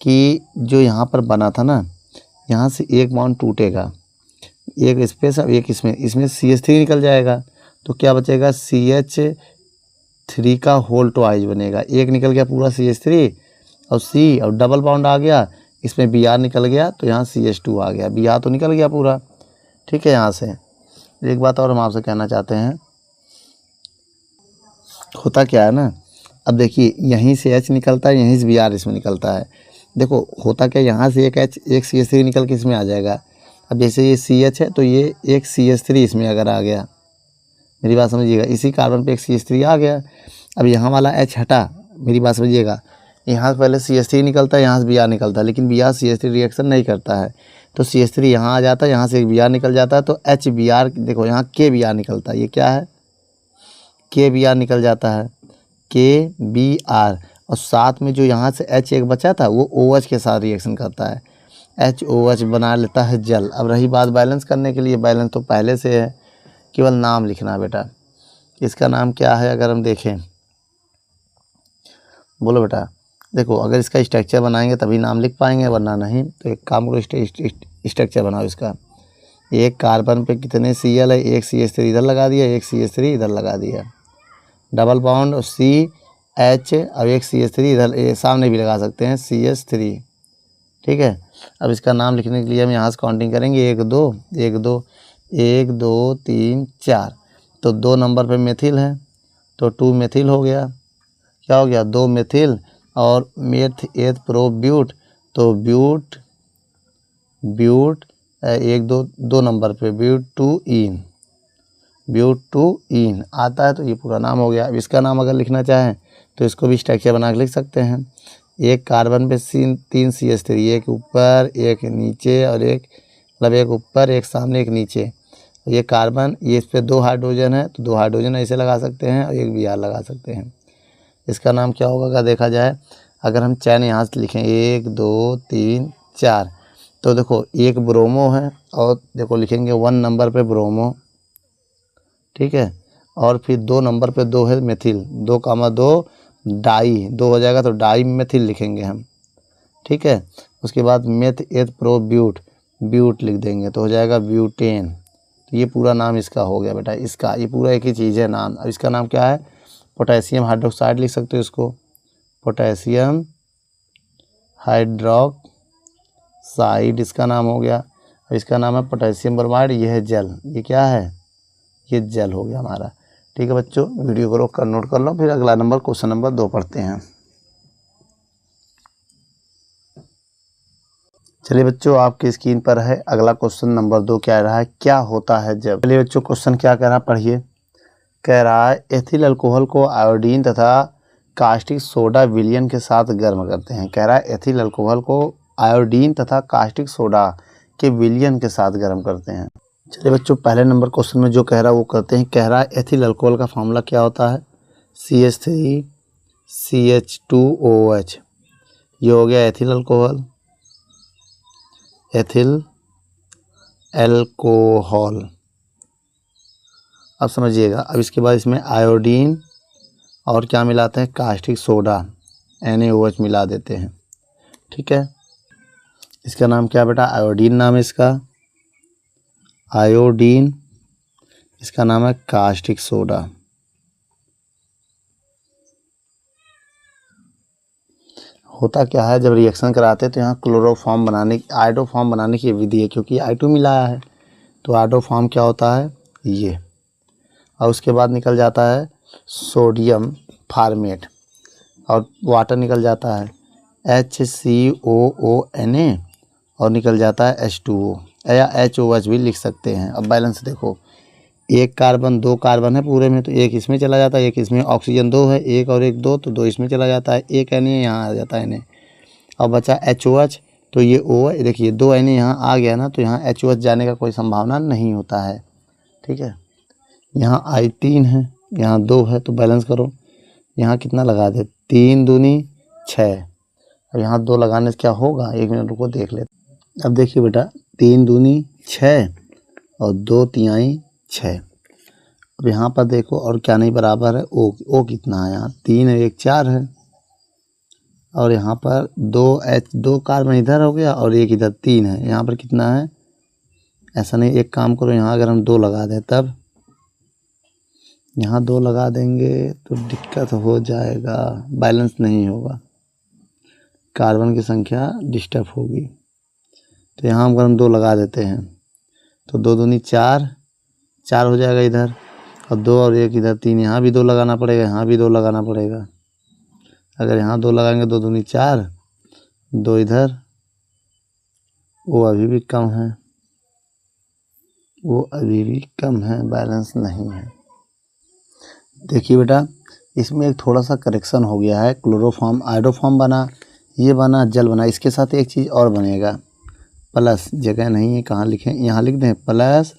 कि जो यहाँ पर बना था ना, यहाँ से एक बॉन्ड टूटेगा, एक स्पेस, अब एक इसमें CH3 निकल जाएगा, तो क्या बचेगा CH3 का होल ट्वाइज बनेगा, एक निकल गया पूरा CH3 और C और डबल बॉन्ड आ गया, इसमें Br निकल गया तो यहाँ CH2 आ गया, Br तो निकल गया पूरा। ठीक है, यहाँ से एक बात और हम आपसे कहना चाहते हैं, होता क्या है ना, अब देखिए यहीं से H निकलता है, यहीं से Br इसमें निकलता है। देखो होता क्या, यहाँ से एक H एक CH3 निकल के इसमें आ जाएगा। अब जैसे ये CH है तो ये एक CH3 इसमें अगर आ गया, मेरी बात समझिएगा, इसी कार्बन पे एक CH3 आ गया। अब यहाँ वाला H हटा, मेरी बात समझिएगा, यहाँ से पहले CH3 निकलता है, यहाँ से Br निकलता है, लेकिन Br CH3 रिएक्शन नहीं करता है, तो CH3 यहाँ आ जाता है, यहाँ से एक Br निकल जाता है, तो HBr देखो यहाँ KBr निकलता है, ये क्या है KBr निकल जाता है, KBr, और साथ में जो यहाँ से H एक बचा था वो OH के साथ रिएक्शन करता है, HOH बना लेता है जल। अब रही बात बैलेंस करने के लिए, बैलेंस तो पहले से है, केवल नाम लिखना बेटा। इसका नाम क्या है अगर हम देखें, बोलो बेटा, देखो अगर इसका स्ट्रक्चर बनाएंगे तभी नाम लिख पाएंगे, वरना नहीं। तो एक काम करो, स्ट्रक्चर बनाओ इसका। एक कार्बन पे कितने Cl है, एक CH3 इधर लगा दिया, एक CH3 इधर लगा दिया, डबल बॉन्ड CH और एक CH3 इधर सामने भी लगा सकते हैं CH3। ठीक है, अब इसका नाम लिखने के लिए हम यहाँ से काउंटिंग करेंगे, 1 2 1 2 1 2 3 4, तो 2 नंबर पे मेथिल है तो 2 मेथिल हो गया, क्या हो गया 2 मेथिल, और मेथ एथ प्रो ब्यूट, तो ब्यूट 1 2 नंबर पे ब्यूट 2 इन आता है, तो ये पूरा नाम हो गया। अब इसका नाम अगर लिखना चाहें तो इसको भी स्ट्रक्चर बना के लिख सकते हैं। एक कार्बन पे 3 CH3, एक ऊपर एक नीचे और एक, मतलब एक ऊपर एक सामने एक नीचे, ये कार्बन, ये इस पे 2 हाइड्रोजन है तो 2 हाइड्रोजन ऐसे लगा सकते हैं और एक Br लगा सकते हैं। इसका नाम क्या होगा अगर देखा जाए, अगर हम चैन यहाँ से लिखें 1 2 3 4, तो देखो एक ब्रोमो है और देखो लिखेंगे 1 नंबर पे ब्रोमो, ठीक है, और फिर 2 नंबर पे 2 है मेथिल, 2,2 डाई, 2 हो जाएगा तो डाई मेथिल लिखेंगे हम, ठीक है। उसके बाद मेथ एथ प्रो ब्यूट, ब्यूट लिख देंगे तो हो जाएगा ब्यूटेन। तो ये पूरा नाम इसका हो गया बेटा, इसका ये पूरा एक ही चीज़ है नाम। अब इसका नाम क्या है, पोटेशियम हाइड्रोक्साइड लिख सकते हो इसको, पोटेशियम हाइड्रोक्साइड इसका नाम हो गया। अब इसका नाम है पोटेशियम ब्रोमाइड, ये है जल, ये क्या है, ये जल हो गया हमारा। ठीक है बच्चों, वीडियो को रोक कर नोट कर लो, फिर अगला नंबर क्वेश्चन नंबर 2 पढ़ते हैं। चलिए बच्चों, आपकी स्क्रीन पर है अगला क्वेश्चन नंबर 2, क्या रहा है, क्या होता है जब। चलिए बच्चों, क्वेश्चन क्या कह रहा है पढ़िए। कह रहा है एथिल अल्कोहल को आयोडीन तथा कास्टिक सोडा विलयन के साथ गर्म करते हैं। कह रहा है एथिल अल्कोहल को आयोडीन तथा कास्टिक सोडा के विलयन के साथ गर्म करते हैं। चलिए बच्चों, पहले नंबर क्वेश्चन में जो कह रहा है वो करते हैं। कह रहा है एथिल अल्कोहल का फार्मूला क्या होता है, CH3CH2OH, ये हो गया एथिल अल्कोहल, एथिल एल्कोहल। अब समझिएगा, अब इसके बाद इसमें आयोडीन और क्या मिलाते हैं, कास्टिक सोडा NaOH मिला देते हैं, ठीक है। इसका नाम क्या बेटा, आयोडीन नाम है इसका, आयोडीन, इसका नाम है कास्टिक सोडा। होता क्या है, जब रिएक्शन कराते हैं तो यहाँ क्लोरोफॉर्म बनाने की, आयोडोफॉर्म बनाने की विधि है, क्योंकि I2 मिलाया है तो आयोडोफॉर्म क्या होता है ये, और उसके बाद निकल जाता है सोडियम फार्मेट और वाटर निकल जाता है HCOONA और निकल जाता है H2O या HOH भी लिख सकते हैं। अब बैलेंस देखो, एक कार्बन 2 कार्बन है पूरे में तो एक इसमें चला जाता है, एक इसमें, ऑक्सीजन 2 है, एक और एक 2 तो 2 इसमें चला जाता है, एक Na यहाँ आ जाता है Na, और बचा HOH तो ये O है, देखिए 2 Na यहाँ आ गया ना, तो यहाँ HOH जाने का कोई संभावना नहीं होता है, ठीक है। यहाँ I3 है, यहाँ 2 है तो बैलेंस करो, यहाँ कितना लगा दे, 3 दूनी 6, अब यहाँ 2 लगाने से क्या होगा, 1 मिनट रुको देख लेते। अब देखिए बेटा, 3 दूनी 6 और 2 तिहाई 6। अब यहाँ पर देखो और क्या नहीं बराबर है, O कितना है, यहाँ 3 है 1 4 है, और यहाँ पर 2 कार्बन इधर हो गया और एक इधर 3 है, यहाँ पर कितना है, ऐसा नहीं, एक काम करो, यहाँ अगर हम 2 लगा दें तब, यहाँ 2 लगा देंगे तो दिक्कत हो जाएगा, बैलेंस नहीं होगा, कार्बन की संख्या डिस्टर्ब होगी। तो यहाँ अगर हम 2 लगा देते हैं तो 2 दूनी 4 हो जाएगा इधर, और 2 और 1 इधर 3, यहाँ भी 2 लगाना पड़ेगा, यहाँ भी 2 लगाना पड़ेगा। अगर यहाँ 2 लगाएंगे 2 दूनी 4, 2 इधर, वो अभी भी कम है, वो अभी भी कम है, बैलेंस नहीं है। देखिए बेटा, इसमें एक थोड़ा सा करेक्शन हो गया है, क्लोरोफॉर्म आयोडोफॉर्म बना, ये बना जल बना, इसके साथ एक चीज़ और बनेगा, प्लस, जगह नहीं है कहाँ लिखें, यहाँ लिख दें प्लस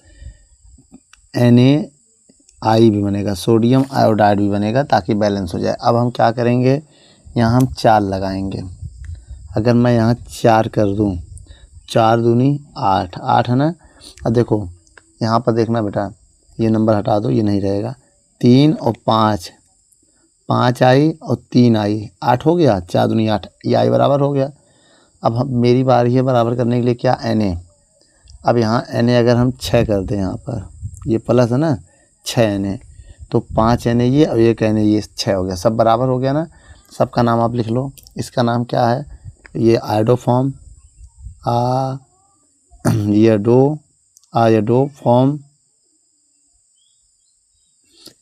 NaI भी बनेगा, सोडियम आयोडाइड भी बनेगा, ताकि बैलेंस हो जाए। अब हम क्या करेंगे, यहाँ हम 4 लगाएंगे, अगर मैं यहाँ 4 कर दूँ, 4 दूनी 8 है ना। अब देखो यहाँ पर देखना बेटा, ये नंबर हटा दो, ये नहीं रहेगा, 3 और 5 आई और 3 आई, 8 हो गया, 4 दूनी 8, ये आई बराबर हो गया। अब हम, मेरी बारी है बराबर करने के लिए क्या, Na। अब यहाँ Na अगर हम 6 कर दें, यहाँ पर ये प्लस है ना, 6 Na, तो 5 Na ये और 1 Na ये 6 हो गया, सब बराबर हो गया ना। सबका नाम आप लिख लो, इसका नाम क्या है, ये आयोडोफॉर्म, आयोडोफॉर्म,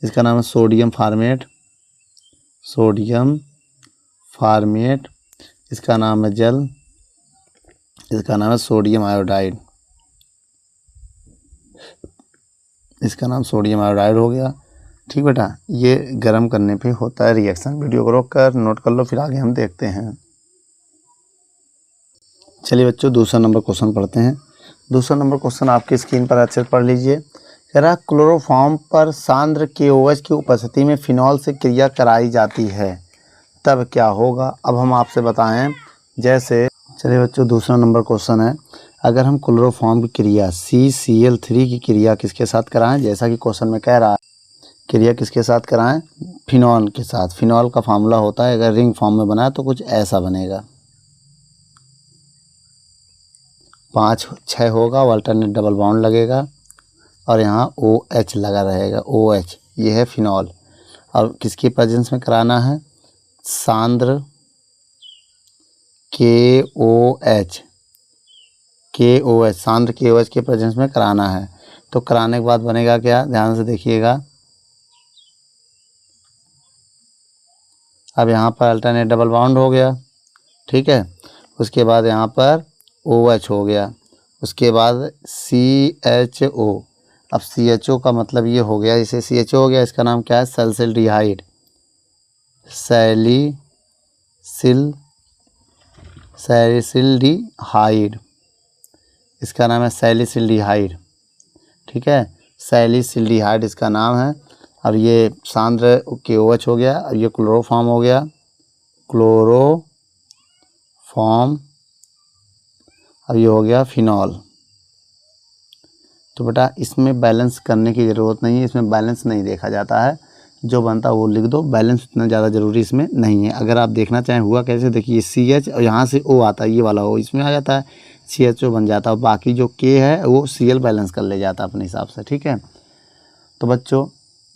इसका नाम है सोडियम फार्मेट, इसका नाम है जल, इसका नाम है सोडियम आयोडाइड, इसका नाम सोडियम आयोडाइड हो गया। ठीक बेटा, ये गर्म करने पे होता है रिएक्शन। वीडियो को रोक कर नोट कर लो, फिर आगे हम देखते हैं। चलिए बच्चों, दूसरा नंबर क्वेश्चन पढ़ते हैं। दूसरा नंबर क्वेश्चन आपकी स्क्रीन पर अच्छे से पढ़ लीजिए। कह रहा क्लोरोफॉर्म पर सांद्र KOH की उपस्थिति में फिनॉल से क्रिया कराई जाती है तब क्या होगा। अब हम आपसे बताएं, जैसे चलिए बच्चों दूसरा नंबर क्वेश्चन है, अगर हम क्लोरोफॉर्म की क्रिया CCl3 की क्रिया किसके साथ कराएं, जैसा कि क्वेश्चन में कह रहा है क्रिया किसके साथ कराएं, फिनॉल के साथ। फिनॉल का फार्मूला होता है, अगर रिंग फॉर्म में बना है तो कुछ ऐसा बनेगा, 5-6 होगा, अल्टरनेट डबल बॉन्ड लगेगा और यहाँ OH लगा रहेगा, OH ये है फिनॉल। और किसकी प्रेजेंस में कराना है, सांद्र KOH सांद्र KOH के प्रेजेंस में कराना है। तो कराने के बाद बनेगा क्या, ध्यान से देखिएगा। अब यहाँ पर अल्टरनेट डबल बॉन्ड हो गया, ठीक है। उसके बाद यहाँ पर OH हो गया, उसके बाद CHO। अब CHO का मतलब ये हो गया, इसे CHO हो गया, इसका नाम क्या है, सैलिसिल्डिहाइड। सैलिसिल्डिहाइड, इसका नाम है सैलिसिल्डिहाइड, ठीक है। सैलिसिल्डिहाइड इसका नाम है। अब ये सांद्र KOH हो गया, अब ये क्लोरोफॉर्म हो गया, क्लोरोफॉर्म। अब ये हो गया फिनॉल। तो बेटा इसमें बैलेंस करने की ज़रूरत नहीं है, इसमें बैलेंस नहीं देखा जाता है, जो बनता है वो लिख दो, बैलेंस इतना ज़्यादा ज़रूरी इसमें नहीं है। अगर आप देखना चाहें हुआ कैसे, देखिए CH और यहाँ से O आता है, ये वाला O इसमें आ जाता है, CHO बन जाता है, और बाकी जो K है वो Cl बैलेंस कर ले जाता है अपने हिसाब से, ठीक है। तो बच्चों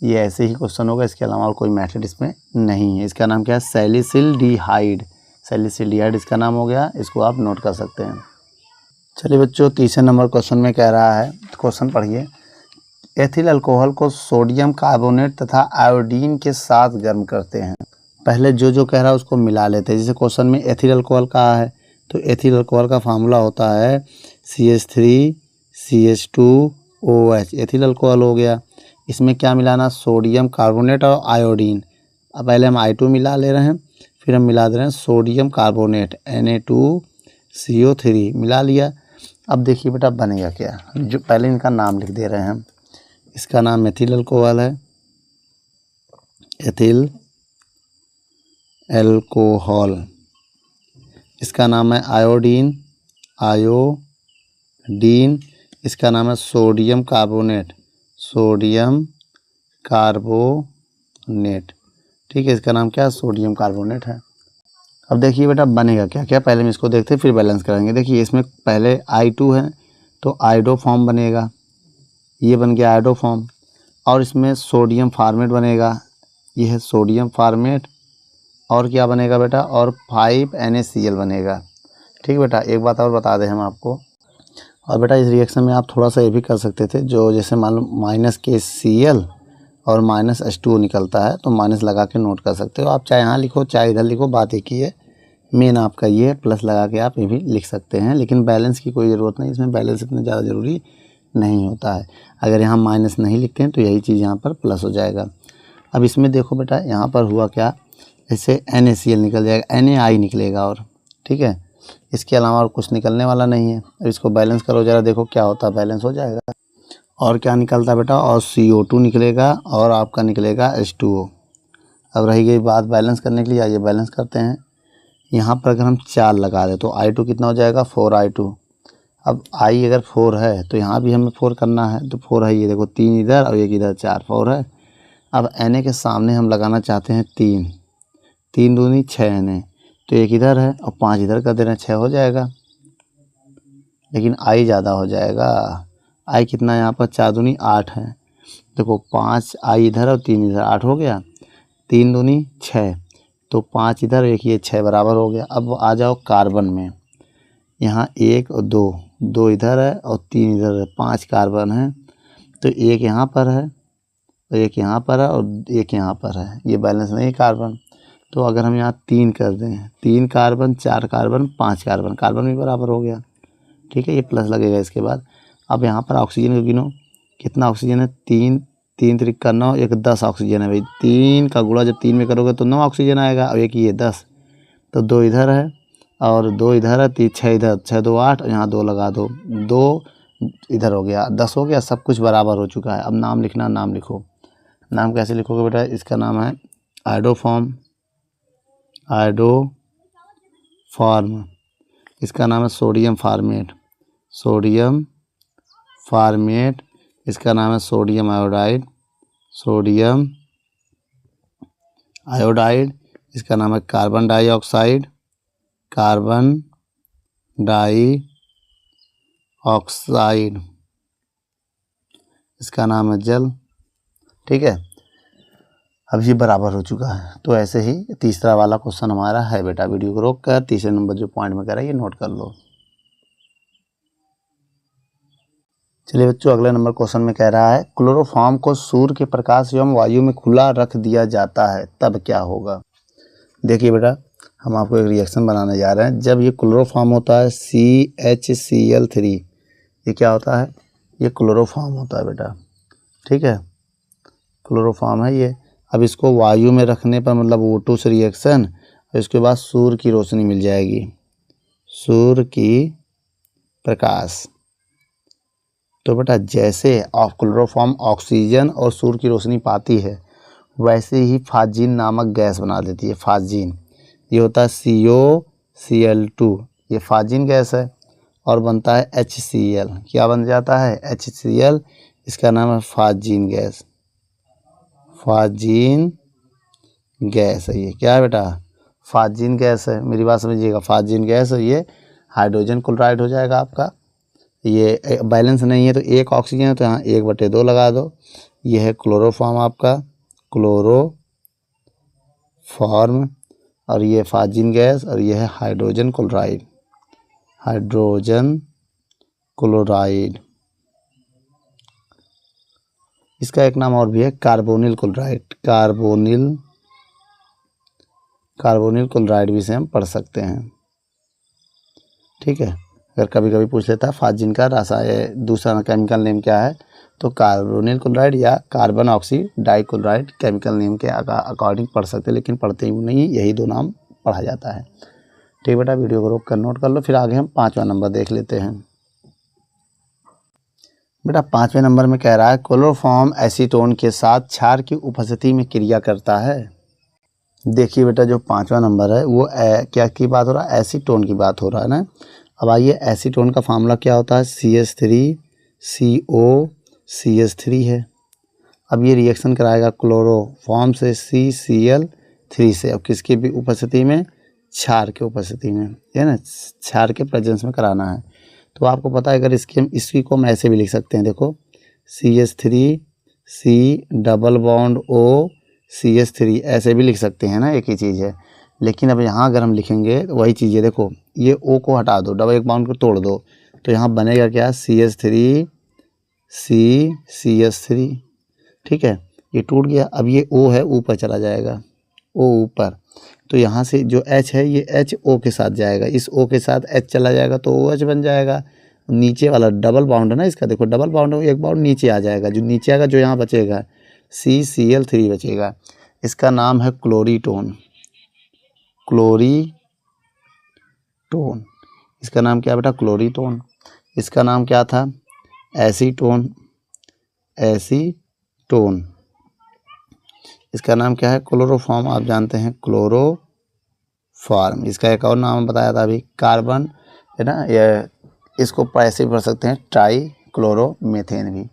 ये ऐसे ही क्वेश्चन होगा, इसके अलावा और कोई मेथड इसमें नहीं है। इसका नाम क्या है, सैलिसिल्डिहाइड। सैलिसिल्डिहाइड इसका नाम हो गया, इसको आप नोट कर सकते हैं। चलिए बच्चों तीसरे नंबर क्वेश्चन में कह रहा है, क्वेश्चन पढ़िए। एथिल अल्कोहल को सोडियम कार्बोनेट तथा आयोडीन के साथ गर्म करते हैं। पहले जो कह रहा है उसको मिला लेते हैं। जैसे क्वेश्चन में एथिल अल्कोहल कहा है, तो एथिल अल्कोहल का फार्मूला होता है CH3CH2OH, एथिल अल्कोहल हो गया। इसमें क्या मिलाना, सोडियम कार्बोनेट और आयोडीन। अब पहले हम I2 मिला ले रहे हैं, फिर हम मिला दे रहे हैं सोडियम कार्बोनेट Na2CO3 मिला लिया। अब देखिए बेटा बनेगा क्या, जो पहले इनका नाम लिख दे रहे हैं हम। इसका नाम एथिल अल्कोहल है, एथिल अल्कोहल। इसका नाम है आयोडीन, आयोडीन। इसका नाम है सोडियम कार्बोनेट, सोडियम कार्बोनेट, ठीक है। इसका नाम क्या है, सोडियम कार्बोनेट है। अब देखिए बेटा बनेगा क्या क्या, पहले हम इसको देखते हैं फिर बैलेंस करेंगे। देखिए इसमें पहले I2 है तो आयोडो फॉर्म बनेगा, ये बन गया आयोडो फॉर्म। और इसमें सोडियम फार्मेट बनेगा, ये है सोडियम फार्मेट। और क्या बनेगा बेटा, और 5NaCl बनेगा, ठीक बेटा। एक बात और बता दें हम आपको, और बेटा इस रिएक्शन में आप थोड़ा सा ये भी कर सकते थे, जो जैसे मान लो -KCl और -H2O निकलता है तो माइनस लगा के नोट कर सकते हो आप, चाहे यहाँ लिखो चाहे इधर लिखो, बात एक ही है। मेन आपका ये प्लस लगा के आप ये भी लिख सकते हैं, लेकिन बैलेंस की कोई ज़रूरत नहीं, इसमें बैलेंस इतना ज़्यादा ज़रूरी नहीं होता है। अगर यहाँ माइनस नहीं लिखते हैं तो यही चीज़ यहाँ पर प्लस हो जाएगा। अब इसमें देखो बेटा यहाँ पर हुआ क्या, ऐसे NaCl निकल जाएगा, NaI निकलेगा, और ठीक है, इसके अलावा और कुछ निकलने वाला नहीं है। अब इसको बैलेंस करो ज़रा, देखो क्या होता है, बैलेंस हो जाएगा। और क्या निकलता है बेटा, और CO2 निकलेगा, और आपका निकलेगा H2O। अब रही गई बात बैलेंस करने के लिए, आइए बैलेंस करते हैं। यहाँ पर अगर हम 4 लगा दें तो I2 कितना हो जाएगा, 4I2। अब I अगर 4 है तो यहाँ भी हमें 4 करना है, तो 4 है, ये देखो 3 इधर और एक इधर, 4 4 है। अब Na के सामने हम लगाना चाहते हैं 3, 3 दूनी 6 Na, तो एक इधर है और 5 इधर कर दे रहे हैं, 6 हो जाएगा। लेकिन I ज़्यादा हो जाएगा, I कितना है यहाँ पर, 4 दूनी 8 है। देखो 5 I इधर और 3 इधर, 8 हो गया। 3 दूनी 6, तो 5 इधर एक ये 6 बराबर हो गया। अब आ जाओ कार्बन में, यहाँ 1 और 2, 2 इधर है और 3 इधर है, 5 कार्बन है। तो एक यहाँ पर है, एक यहाँ पर है और एक यहाँ पर है, ये बैलेंस नहीं कार्बन। तो अगर हम यहाँ 3 कर दें, 3 कार्बन 4 कार्बन 5 कार्बन, कार्बन भी बराबर हो गया, ठीक है, ये प्लस लगेगा इसके बाद। अब यहाँ पर ऑक्सीजन को गिनो, कितना ऑक्सीजन है, 3, 3 3 का 9, एक 10 ऑक्सीजन है भाई। 3 का गुणा जब 3 में करोगे तो 9 ऑक्सीजन आएगा, और एक ये 10, तो 2 इधर है और 2 इधर है, 6 इधर, 6 2 8, और यहाँ 2 लगा दो, 2 इधर हो गया 10 हो गया, सब कुछ बराबर हो चुका है। अब नाम लिखना, नाम लिखो। नाम कैसे लिखोगे बेटा? इसका नाम है आयोडोफॉर्म, आयोडोफॉर्म। इसका नाम है सोडियम फॉर्मेट, सोडियम फॉर्मेट। इसका नाम है सोडियम आयोडाइड, सोडियम आयोडाइड। इसका नाम है कार्बन डाइऑक्साइड, कार्बन डाइऑक्साइड। इसका नाम है जल। ठीक है, अब ये बराबर हो चुका है। तो ऐसे ही तीसरा वाला क्वेश्चन हमारा है बेटा। वीडियो को रोक कर तीसरे नंबर जो पॉइंट में कह रहा है ये नोट कर लो। चलिए बच्चों, अगले नंबर क्वेश्चन में कह रहा है क्लोरोफॉर्म को सूर्य के प्रकाश एवं वायु में खुला रख दिया जाता है तब क्या होगा? देखिए बेटा, हम आपको एक रिएक्शन बनाने जा रहे हैं। जब ये क्लोरोफॉर्म होता है CHCl3, ये क्या होता है? ये क्लोरोफॉर्म होता है बेटा। ठीक है, क्लोरोफॉर्म है ये। अब इसको वायु में रखने पर मतलब O2 से रिएक्शन, और इसके बाद सूर्य की रोशनी मिल जाएगी, सूर्य की प्रकाश। तो बेटा जैसे क्लोरोफॉर्म ऑक्सीजन और सूर्य की रोशनी पाती है, वैसे ही फाजिन नामक गैस बना देती है। फाजिन ये होता है COCl2, ये फाजिन गैस है, और बनता है HCl। क्या बन जाता है? HCl। इसका नाम है फाजिन गैस, फाजिन गैस है ये। क्या है बेटा? फाजिन गैस है। मेरी बात समझिएगा, फाजिन गैस है ये। हाइड्रोजन क्लोराइड हो जाएगा आपका। ये बैलेंस नहीं है तो एक ऑक्सीजन है तो यहाँ 1/2 लगा दो। ये है क्लोरोफॉर्म आपका, क्लोरोफॉर्म, और ये फाजिन गैस, और ये है हाइड्रोजन क्लोराइड, हाइड्रोजन क्लोराइड। इसका एक नाम और भी है कार्बोनिल क्लोराइड, कार्बोनिल क्लोराइड भी से हम पढ़ सकते हैं। ठीक है, अगर कभी कभी पूछ लेता है फाजिन का रासायनिक दूसरा केमिकल नेम क्या है, तो कार्बोनिल क्लोराइड या carbon oxy dichloride chemical name के अकॉर्डिंग पढ़ सकते हैं, लेकिन पढ़ते ही नहीं, यही 2 नाम पढ़ा जाता है। ठीक बेटा, वीडियो को रोक कर नोट कर लो। फिर आगे हम 5वां नंबर देख लेते हैं। बेटा 5वें नंबर में कह रहा है क्लोरोफॉर्म एसीटोन के साथ क्षार की उपस्थिति में क्रिया करता है। देखिए बेटा, जो 5वां नंबर है वो क्या की बात हो रहा है? एसीटोन की बात हो रहा है ना। अब आइए, एसीटोन का फार्मूला क्या होता है? CH3COCH3 है। अब ये रिएक्शन कराएगा क्लोरोफॉर्म से CCl3 से। अब किसकी भी उपस्थिति में? क्षार के उपस्थिति में, है ना, क्षार के प्रेजेंस में कराना है। तो आपको पता है, अगर इसी को हम ऐसे भी लिख सकते हैं। देखो CH3C_O ऐसे भी लिख सकते हैं ना, एक ही चीज़ है। लेकिन अब यहाँ अगर हम लिखेंगे तो वही चीज़ है। देखो ये O को हटा दो, डबल एक बाउंड को तोड़ दो, तो यहाँ बनेगा क्या? CH3C_CH3। ठीक है, ये टूट गया। अब ये O है, ऊपर चला जाएगा, O ऊपर। तो यहाँ से जो H है ये H O के साथ जाएगा, इस O के साथ H चला जाएगा तो OH बन जाएगा। नीचे वाला डबल बाउंड है ना इसका, देखो डबल बाउंड है, एक बाउंड नीचे आ जाएगा। जो नीचे आएगा, जो यहाँ बचेगा CCl3 बचेगा। इसका नाम है क्लोरीटोन, क्लोरीटोन। इसका नाम क्या बेटा? क्लोरीटोन। इसका नाम क्या था? Acetone, acetone. इसका नाम क्या है? क्लोरोफॉर्म। आप जानते हैं क्लोरोफॉर्म। इसका एक और नाम बताया था अभी, कार्बन, है ना। ये इसको ऐसे भी पढ़ सकते हैं, ट्राई क्लोरोमीथेन भी।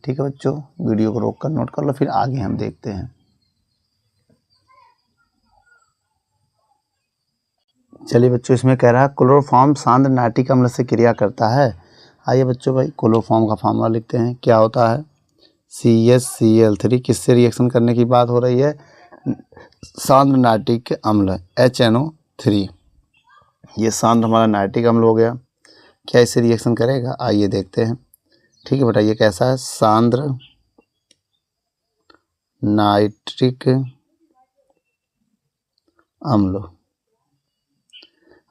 ठीक है बच्चों, वीडियो को रोक कर नोट कर लो, फिर आगे हम देखते हैं। चलिए बच्चों, इसमें कह रहा है क्लोरोफॉर्म सांद्र नाइट्रिक अम्ल से क्रिया करता है। आइए बच्चों, भाई क्लोरोफॉर्म का फार्मूला लिखते हैं। क्या होता है? CHCl3। किससे रिएक्शन करने की बात हो रही है? सांद्र नाइट्रिक अम्ल HNO3। ये सांद्र हमारा नाइट्रिक अम्ल हो गया। क्या इससे रिएक्शन करेगा? आइए देखते हैं। ठीक है बेटा, ये कैसा है? सांद्र नाइट्रिक अम्ल।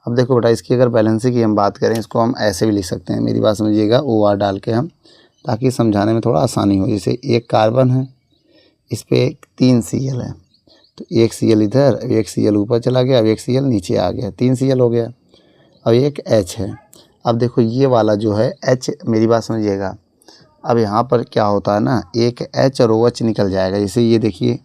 अब देखो बेटा, इसकी अगर बैलेंसिंग की हम बात करें, इसको हम ऐसे भी लिख सकते हैं। मेरी बात समझिएगा, OR डाल के हम, ताकि समझाने में थोड़ा आसानी हो। जैसे एक कार्बन है, इस पे 3 Cl है, तो एक Cl इधर, एक Cl ऊपर चला गया, अब एक Cl नीचे आ गया, 3 Cl हो गया। अब एक H है। अब देखो ये वाला जो है H, मेरी बात समझिएगा, अब यहाँ पर क्या होता है ना, एक H और OH निकल जाएगा। जैसे ये देखिए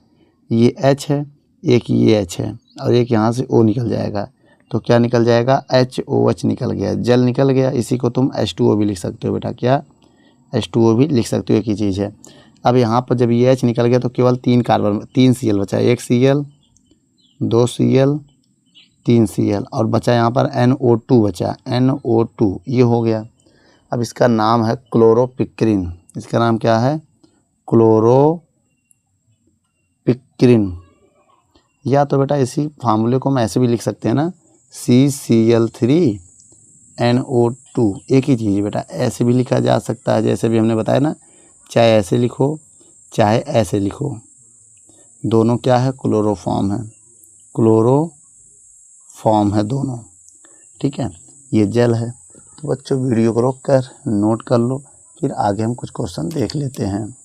ये H है, एक ये H है और एक यहाँ से O निकल जाएगा, तो क्या निकल जाएगा, HOH निकल गया, जल निकल गया। इसी को तुम H2O भी लिख सकते हो बेटा, क्या H2O भी लिख सकते हो, एक ही चीज़ है। अब यहाँ पर जब ये H निकल गया तो केवल 3 कार्बन, 3 Cl बचा, 1 Cl, 2 Cl, 3 Cl और बचा यहाँ पर NO2 बचा, NO2 ये हो गया। अब इसका नाम है क्लोरोपिक्रिन। इसका नाम क्या है, क्लोरोपिक्रिन। या तो बेटा इसी फार्मूले को हम ऐसे भी लिख सकते हैं ना, CCl3NO2, एक ही चीज़ बेटा, ऐसे भी लिखा जा सकता है जैसे भी हमने बताया ना, चाहे ऐसे लिखो चाहे ऐसे लिखो, दोनों क्या है, क्लोरोफॉर्म है, क्लोरोफॉर्म है दोनों, ठीक है। ये जल है। तो बच्चों वीडियो को रोक कर नोट कर लो, फिर आगे हम कुछ क्वेश्चन देख लेते हैं।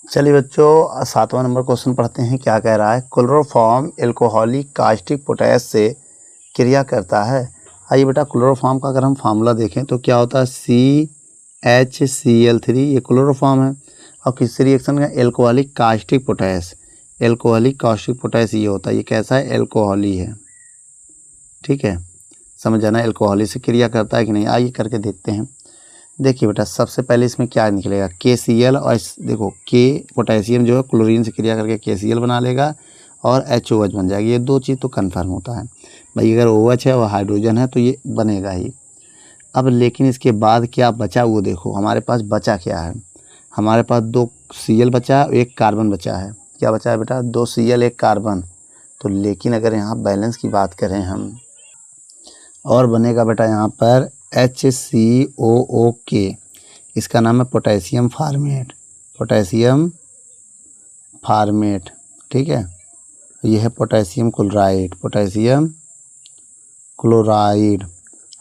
चलिए बच्चों 7वां नंबर क्वेश्चन पढ़ते हैं, क्या कह रहा है, क्लोरोफॉर्म एल्कोहलिक कास्टिक पोटैश से क्रिया करता है। आइए बेटा क्लोरोफॉर्म का अगर हम फार्मूला देखें तो क्या होता है, CHCl3, ये क्लोरोफॉर्म है। और किस रिएक्शन का, alcoholic caustic potash, alcoholic caustic potash ये होता है, ये कैसा है, एल्कोहली है, ठीक है, समझ जाना, एल्कोहली से क्रिया करता है कि नहीं। आइए करके देखते हैं। देखिए बेटा सबसे पहले इसमें क्या निकलेगा, KCl, और देखो K पोटेशियम जो है क्लोरीन से क्रिया करके KCl बना लेगा और HOH बन जाएगी। ये दो चीज़ तो कन्फर्म होता है भाई, अगर OH है और हाइड्रोजन है तो ये बनेगा ही। अब लेकिन इसके बाद क्या बचा, वो देखो हमारे पास बचा क्या है, हमारे पास 2 Cl बचा है, 1 कार्बन बचा है। क्या बचा है बेटा, 2 Cl 1 कार्बन। तो लेकिन अगर यहाँ बैलेंस की बात करें हम, और बनेगा बेटा यहाँ पर HCOOK, इसका नाम है पोटेशियम फार्मेट, पोटेशियम फार्मेट, ठीक है। यह है पोटेशियम क्लोराइड, पोटेशियम क्लोराइड,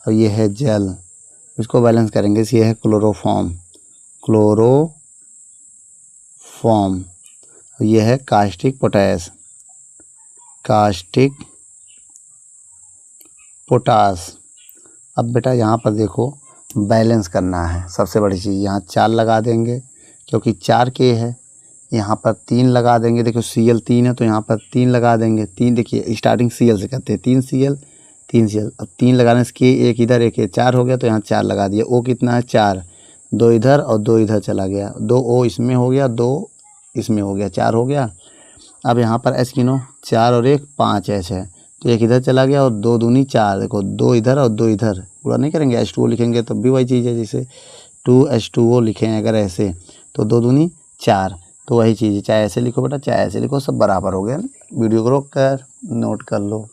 और यह है जल। इसको बैलेंस करेंगे, ये है क्लोरोफॉर्म, क्लोरोफॉर्म, यह है कास्टिक पोटैश, कास्टिक पोटास। अब बेटा यहाँ पर देखो बैलेंस करना है, सबसे बड़ी चीज़, यहाँ 4 लगा देंगे क्योंकि 4 K है, यहाँ पर 3 लगा देंगे, देखो Cl 3 है तो यहाँ पर 3 लगा देंगे, 3, देखिए स्टार्टिंग Cl से करते हैं, 3 Cl 3 Cl, अब 3 लगाने से K, एक इधर एक 4 हो गया, तो यहाँ 4 लगा दिया। O कितना है, 4, 2 इधर और 2 इधर चला गया, 2 O इसमें हो गया, 2 इसमें हो गया, 4 हो गया। अब यहाँ पर H गिनो, 4 और 1 5 H है, तो एक इधर चला गया और 2 दूनी 4, देखो 2 इधर और 2 इधर, पूरा नहीं करेंगे, H2O लिखेंगे तब भी वही चीज़ है, जैसे 2H2O लिखें अगर ऐसे, तो 2 दूनी 4, तो वही चीज़ है, चाहे ऐसे लिखो बेटा चाहे ऐसे लिखो, सब बराबर हो गया ना। वीडियो को रोक कर नोट कर लो।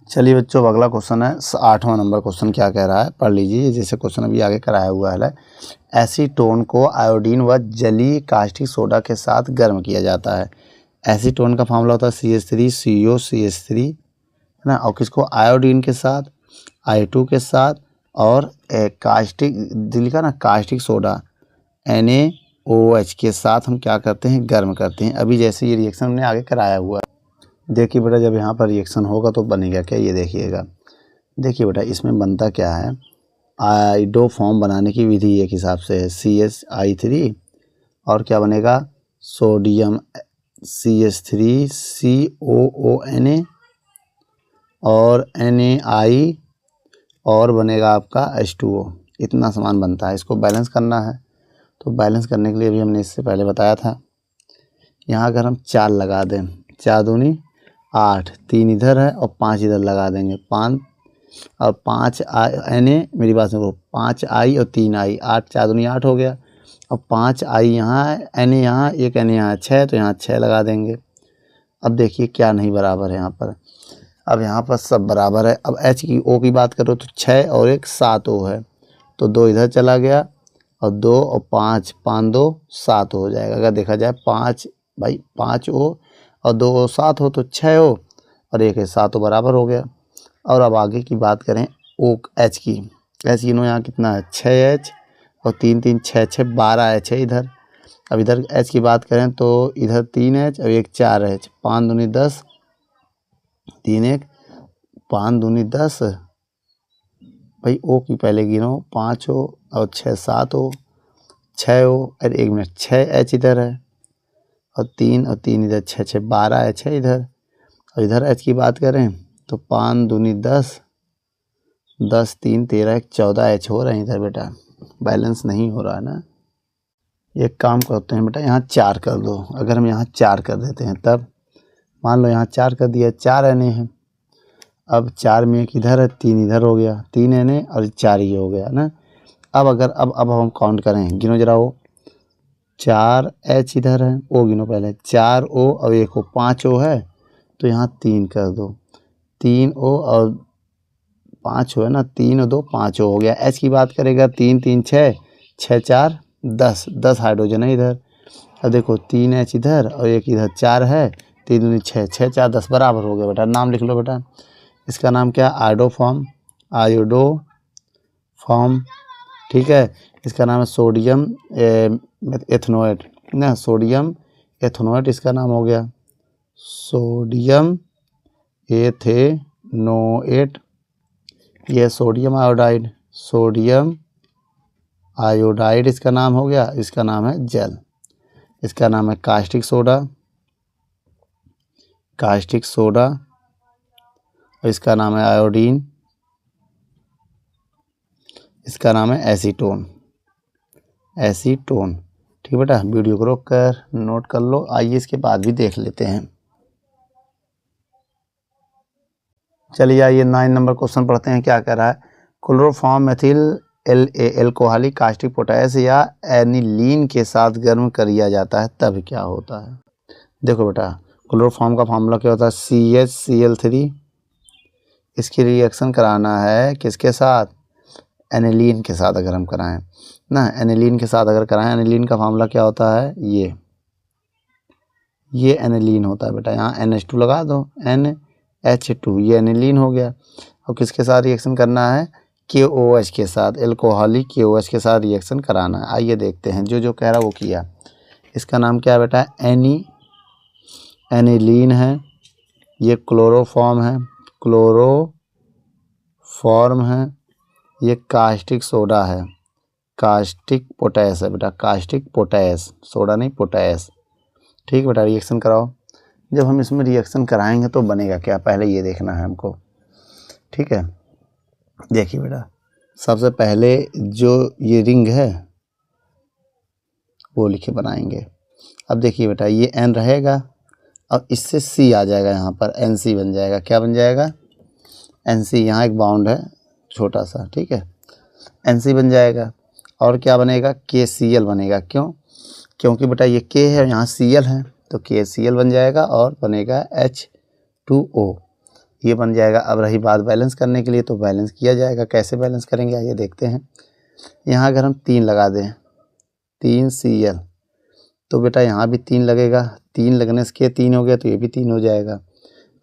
चलिए बच्चों अगला क्वेश्चन है 8वां नंबर क्वेश्चन, क्या कह रहा है, पढ़ लीजिए, जैसे क्वेश्चन अभी आगे कराया हुआ है। एसीटोन को आयोडीन व जलीय कास्टिक सोडा के साथ गर्म किया जाता है। एसीटोन का फार्मूला होता है CH3CO CH3, है ना, और किसको, आयोडीन के साथ, I2 के साथ, और कास्टिक लिखा ना, कास्टिक सोडा NaOH के साथ हम क्या करते हैं, गर्म करते हैं। अभी जैसे ये रिएक्शन हमने आगे कराया हुआ है, देखिए बेटा जब यहाँ पर रिएक्शन होगा तो बनेगा क्या, ये देखिएगा, देखिए बेटा इसमें बनता क्या है, आइडो फॉर्म बनाने की विधि एक हिसाब से है, CH3 और क्या बनेगा, सोडियम CH3COONA और NaI और बनेगा आपका H2O, इतना सामान बनता है। इसको बैलेंस करना है, तो बैलेंस करने के लिए भी हमने इससे पहले बताया था, यहाँ अगर हम 4 लगा दें, 4 दूनी 8, 3 इधर है और 5 इधर लगा देंगे, 5 और 5 NA, मेरी बात सुनो, 5 I और 3 I, 8 4 दूनी 8 हो गया, और 5 I यहाँ है, NA यहाँ, एक NA यहाँ 6, तो यहाँ 6 लगा देंगे। अब देखिए क्या नहीं बराबर है यहाँ पर, अब यहाँ पर सब बराबर है। अब H की O की बात करो तो 6 और 1 7 O है, तो 2 इधर चला गया और 2 और 5, 5 2 7 हो जाएगा। अगर देखा जाए 5 भाई 5 O और 2 O 7 हो तो 6 O और 1 है 7 O, बराबर हो गया। और अब आगे की बात करें H की, H गिनो यहाँ कितना है, 6H और 3 3 6 6 12 H है इधर, अब इधर H की बात करें तो इधर 3H और एक 4H, 5 दूनी 10, 3 1 5 दूनी 10, भाई O की पहले गिनो, 5 O और 6 7 O, 6 O, अरे 1 मिनट, 6H इधर है और 3 और 3 इधर, 6 6 12H है इधर। और इधर H की बात करें तो 5 दूनी 10, 10 3 13 1 14H हो रहे हैं इधर बेटा, बैलेंस नहीं हो रहा है ना। एक काम करते हैं बेटा, यहाँ 4 कर दो। अगर हम यहाँ 4 कर देते हैं तब मान लो यहाँ 4 कर दिया, 4 Na है। अब 4 में एक इधर है, 3 इधर हो गया, 3 Na और 4 ये हो गया ना। अब अगर अब हम काउंट करें, गिनो जरा वो 4H इधर है, O गिनो पहले, 4 O और 1 O, 5 O है तो यहाँ 3 कर दो, 3 O और 5 O है ना, 3 और 2 5 O हो गया। H की बात करेगा 3 3 6, 6 4 10, 10 हाइड्रोजन है इधर। अब देखो 3H इधर और एक इधर 4 है, 3 दूनी 6, 6 4 10 बराबर हो गया बेटा। नाम लिख लो बेटा, इसका नाम क्या, आयोडोफॉर्म, आयोडोफॉर्म, ठीक है। इसका नाम है सोडियम एथनोएट ना, सोडियम एथनोएट इसका नाम हो गया, सोडियम एथेनोएट। यह सोडियम आयोडाइड, सोडियम आयोडाइड इसका नाम हो गया। इसका नाम है जल, इसका नाम है कास्टिक सोडा, कास्टिक सोडा। इसका नाम है आयोडीन, इसका नाम है एसीटोन, एसीटोन। ठीक बेटा, वीडियो को रोक कर नोट कर लो। आइए इसके बाद भी देख लेते हैं। चलिए आइए 9 नंबर क्वेश्चन पढ़ते हैं, क्या कह रहा है। Chloroform methyl alcoholic caustic potash या एनिलीन के साथ गर्म किया जाता है तब क्या होता है। देखो बेटा, क्लोरोफॉर्म का फार्मूला क्या होता है, CHCl3। इसकी रिएक्शन कराना है किसके साथ, एनिलीन के साथ अगर हम कराएं ना, एनिलीन के साथ अगर कराएं, एनिलीन का फार्मूला क्या होता है, ये एनिलीन होता है बेटा। यहाँ NH2 लगा दो, NH2, ये एनिलीन हो गया। और किसके साथ रिएक्शन करना है, KOH के साथ, एल्कोहलिक KOH के साथ रिएक्शन कराना है। आइए देखते हैं, जो कह रहा है वो किया। इसका नाम क्या है बेटा, एनिलीन है। ये क्लोरोफॉर्म है, क्लोरोफॉर्म है। ये कास्टिक सोडा है, कास्टिक पोटैश है बेटा, कास्टिक पोटैश, सोडा नहीं पोटैश। ठीक बेटा, रिएक्शन कराओ। जब हम इसमें रिएक्शन कराएंगे तो बनेगा क्या, पहले ये देखना है हमको। ठीक है, देखिए बेटा, सबसे पहले जो ये रिंग है वो लिखे बनाएंगे। अब देखिए बेटा, ये N रहेगा और इससे C आ जाएगा, यहाँ पर NC बन जाएगा। क्या बन जाएगा, NC। यहाँ एक बाउंड है छोटा सा, ठीक है, NC बन जाएगा। और क्या बनेगा, KCl बनेगा। क्यों, क्योंकि बेटा ये K है, यहाँ Cl है, तो KCl बन जाएगा और बनेगा H2O, ये बन जाएगा। अब रही बात बैलेंस करने के लिए, तो बैलेंस किया जाएगा। कैसे बैलेंस करेंगे आइए देखते हैं। यहाँ अगर हम 3 लगा दें, 3Cl, तो बेटा यहाँ भी 3 लगेगा, 3 लगने से K 3 हो गया तो ये भी 3 हो जाएगा।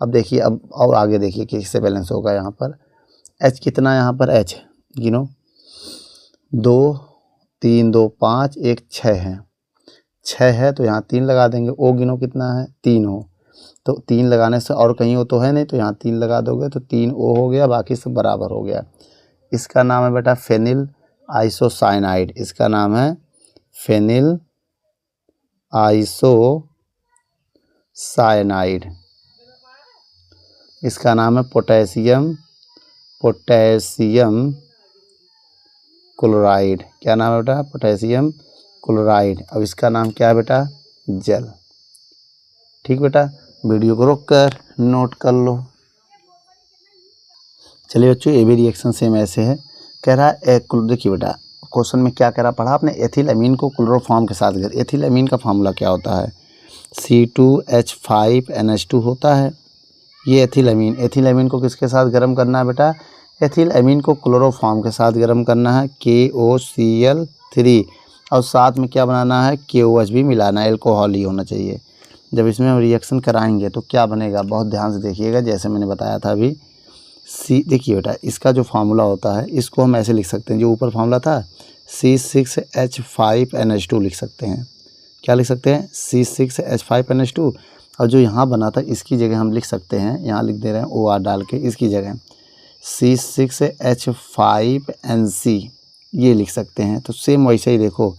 अब देखिए, अब और आगे देखिए किससे बैलेंस होगा। यहाँ पर H कितना, यहाँ पर H गिनो, 2 3 2 5 1 6 है, 6 है तो यहाँ 3 लगा देंगे। O गिनो कितना है, 3 हो, तो 3 लगाने से और कहीं हो तो है नहीं, तो यहाँ 3 लगा दोगे तो 3 O हो गया, बाकी सब बराबर हो गया। इसका नाम है बेटा फेनिल आइसोसाइनाइड, इसका नाम है फेनिल आइसोसाइनाइड। इसका नाम है पोटेशियम क्लोराइड। क्या नाम है बेटा, पोटेशियम क्लोराइड। अब इसका नाम क्या है बेटा, जल। ठीक बेटा, वीडियो को रोक कर नोट कर लो। चलिए बच्चों, ये भी रिएक्शन सेम ऐसे है। कह रहा है, देखिए बेटा क्वेश्चन में क्या कह रहा, पढ़ा आपने, एथिल अमीन को क्लोरोफॉर्म के साथ। एथिल अमीन का फार्मूला क्या होता है, C2H5NH2 होता है। ये एथिल अमीन को किसके साथ गर्म करना है बेटा, एथिल अमीन को क्लोरोफॉर्म के साथ गर्म करना है, KOCl3, और साथ में क्या बनाना है, KOH भी मिलाना है, एल्कोहल ही होना चाहिए। जब इसमें हम रिएक्शन कराएंगे तो क्या बनेगा, बहुत ध्यान से देखिएगा, जैसे मैंने बताया था अभी। देखिए बेटा, इसका जो फार्मूला होता है इसको हम ऐसे लिख सकते हैं, जो ऊपर फार्मूला था C6H5NH2 लिख सकते हैं। क्या लिख सकते हैं, C6H5NH2। और जो यहाँ बना था इसकी जगह हम लिख सकते हैं, यहाँ लिख दे रहे हैं OR डाल के, इसकी जगह C6H5NC ये लिख सकते हैं। तो सेम वैसे ही देखो,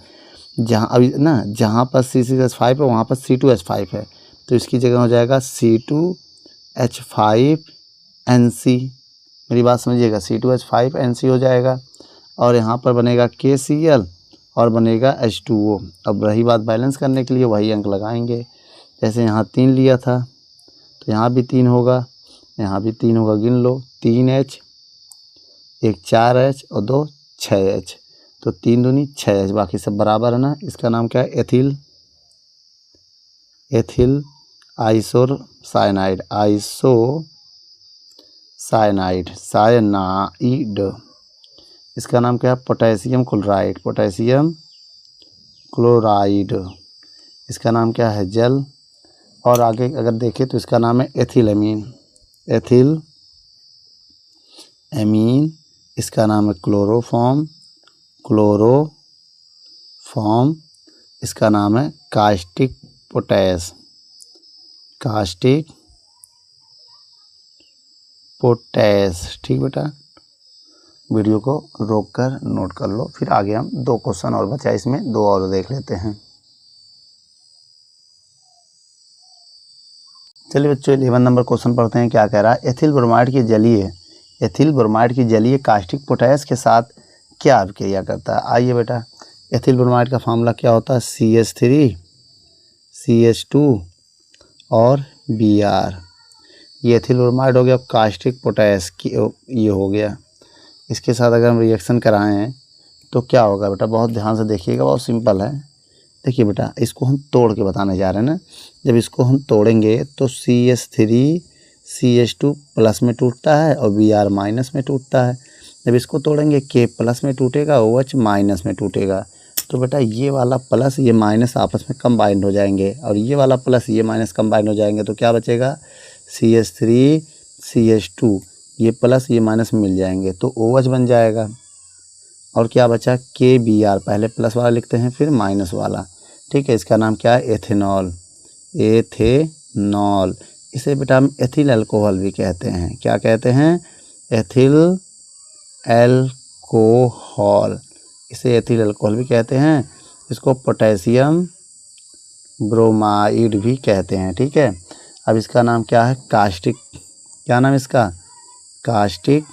जहाँ अभी ना जहाँ पर C6H5 है वहाँ पर C2H5 है, तो इसकी जगह हो जाएगा C2H5NC। मेरी बात समझिएगा, C2H5NC हो जाएगा। और यहाँ पर बनेगा KCl और बनेगा H2O। अब रही बात बैलेंस करने के लिए, वही अंक लगाएंगे। जैसे यहाँ 3 लिया था तो यहाँ भी 3 होगा, यहाँ भी 3 होगा, गिन लो, 3H, एक 4H और 2 6H, तो 3 दूनी 6H, बाकी सब बराबर है ना। इसका नाम क्या है, एथिल आइसोसाइनाइड, साइनाइड। इसका नाम क्या है, पोटेशियम क्लोराइड। इसका नाम क्या है, जल। और आगे अगर देखें तो इसका नाम है एथिलएमीन। इसका नाम है क्लोरोफॉर्म। इसका नाम है कास्टिक पोटैश। ठीक बेटा, वीडियो को रोक कर नोट कर लो, फिर आगे हम 2 क्वेश्चन और बचा, इसमें 2 और देख लेते हैं। चलिए बच्चों 11 नंबर क्वेश्चन पढ़ते हैं। क्या कह रहा है, एथिल ब्रोमाइड की जलीय कास्टिक पोटैश के साथ क्या अभिक्रिया करता है। आइए बेटा, एथिल ब्रोमाइड का फार्मूला क्या होता है, CH3 CH2 और Br। ये एथिल ब्रोमाइड हो गया। कास्टिक पोटैश की ये हो गया। इसके साथ अगर हम रिएक्शन कराएं तो क्या होगा बेटा, बहुत ध्यान से देखिएगा, बहुत सिंपल है। देखिए बेटा, इसको हम तोड़ के बताने जा रहे हैं ना। जब इसको हम तोड़ेंगे तो CH3 CH2 प्लस में टूटता है और Br माइनस में टूटता है। जब इसको तोड़ेंगे K प्लस में टूटेगा, OH माइनस में टूटेगा। तो बेटा ये वाला प्लस ये माइनस आपस में कंबाइंड हो जाएंगे, और ये वाला प्लस ये माइनस कंबाइंड हो जाएंगे। तो क्या बचेगा, CH3 CH2, ये प्लस ये माइनस मिल जाएंगे तो OH बन जाएगा। और क्या बचा, KBr, पहले प्लस वाला लिखते हैं फिर माइनस वाला। ठीक है, इसका नाम क्या है, एथेनॉल। इसे बेटा हम एथिल अल्कोहल भी कहते हैं। क्या कहते हैं, एथिल अल्कोहल। इसे एथिल अल्कोहल भी कहते हैं। इसको पोटेशियम ब्रोमाइड भी कहते हैं। ठीक है, अब इसका नाम क्या है, कास्टिक। क्या नाम इसका, कास्टिक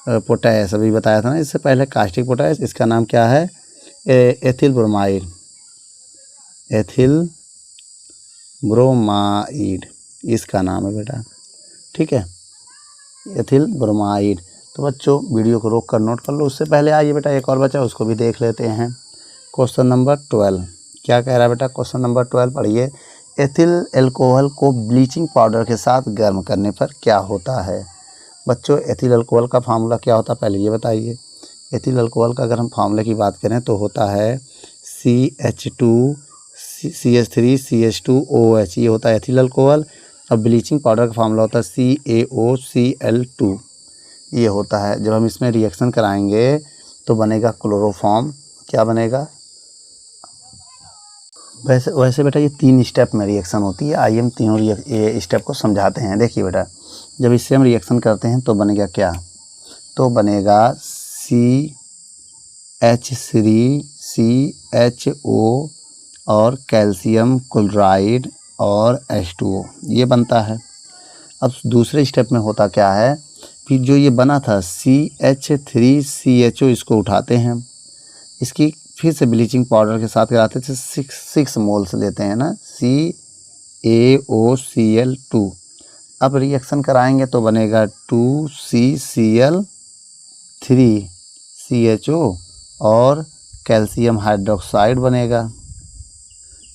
पोटैश। अभी बताया था ना इससे पहले, कास्टिक पोटैश। इसका नाम क्या है, एथिल ब्रोमाइड इसका नाम है बेटा। ठीक है, एथिल ब्रोमाइड। तो बच्चों वीडियो को रोक कर नोट कर लो। उससे पहले आइए बेटा एक और बचा, उसको भी देख लेते हैं। क्वेश्चन नंबर 12 क्या कह रहा है बेटा, क्वेश्चन नंबर 12 पढ़िए। एथिल अल्कोहल को ब्लीचिंग पाउडर के साथ गर्म करने पर क्या होता है। बच्चों एथिल अल्कोहल का फार्मूला क्या होता है, पहले ये बताइए। एथिल अल्कोहल का अगर हम फार्मूले की बात करें तो होता है CH2 CH3 CH2OH, ये होता है एथिल अल्कोहल। और ब्लीचिंग पाउडर का फार्मूला होता है CaOCl2, ये होता है। जब हम इसमें रिएक्शन कराएंगे तो बनेगा क्लोरोफॉर्म। क्या बनेगा, वैसे बेटा ये 3 स्टेप में रिएक्शन होती है। आइए हम तीनों ये स्टेप को समझाते हैं। देखिए बेटा, जब इससे हम रिएक्शन करते हैं तो बनेगा क्या, तो बनेगा CH3CHO और कैल्शियम क्लोराइड और H2O, ये बनता है। अब दूसरे स्टेप में होता क्या है, फिर जो ये बना था CH3CHO, इसको उठाते हैं, इसकी फिर से ब्लीचिंग पाउडर के साथ कराते थे, 6 मोल्स लेते हैं ना, CaOCl2। अब रिएक्शन कराएंगे तो बनेगा 2CCl3CHO और कैल्शियम हाइड्रोक्साइड बनेगा।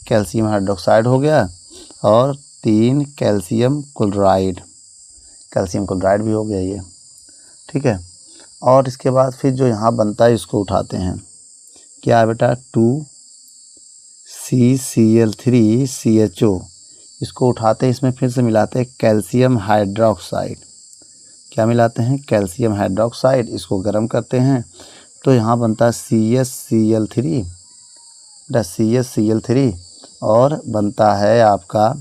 कैल्शियम हाइड्रोक्साइड हो गया और 3 कैल्शियम क्लोराइड भी हो गया ये। ठीक है, और इसके बाद फिर जो यहाँ बनता है इसको उठाते हैं। क्या है बेटा, 2CCl3CHO, इसको उठाते हैं, इसमें फिर से मिलाते हैं कैल्शियम हाइड्रोक्साइड। क्या मिलाते हैं, कैल्शियम हाइड्रोक्साइड। इसको गर्म करते हैं तो यहाँ बनता है CHCl3। और बनता है आपका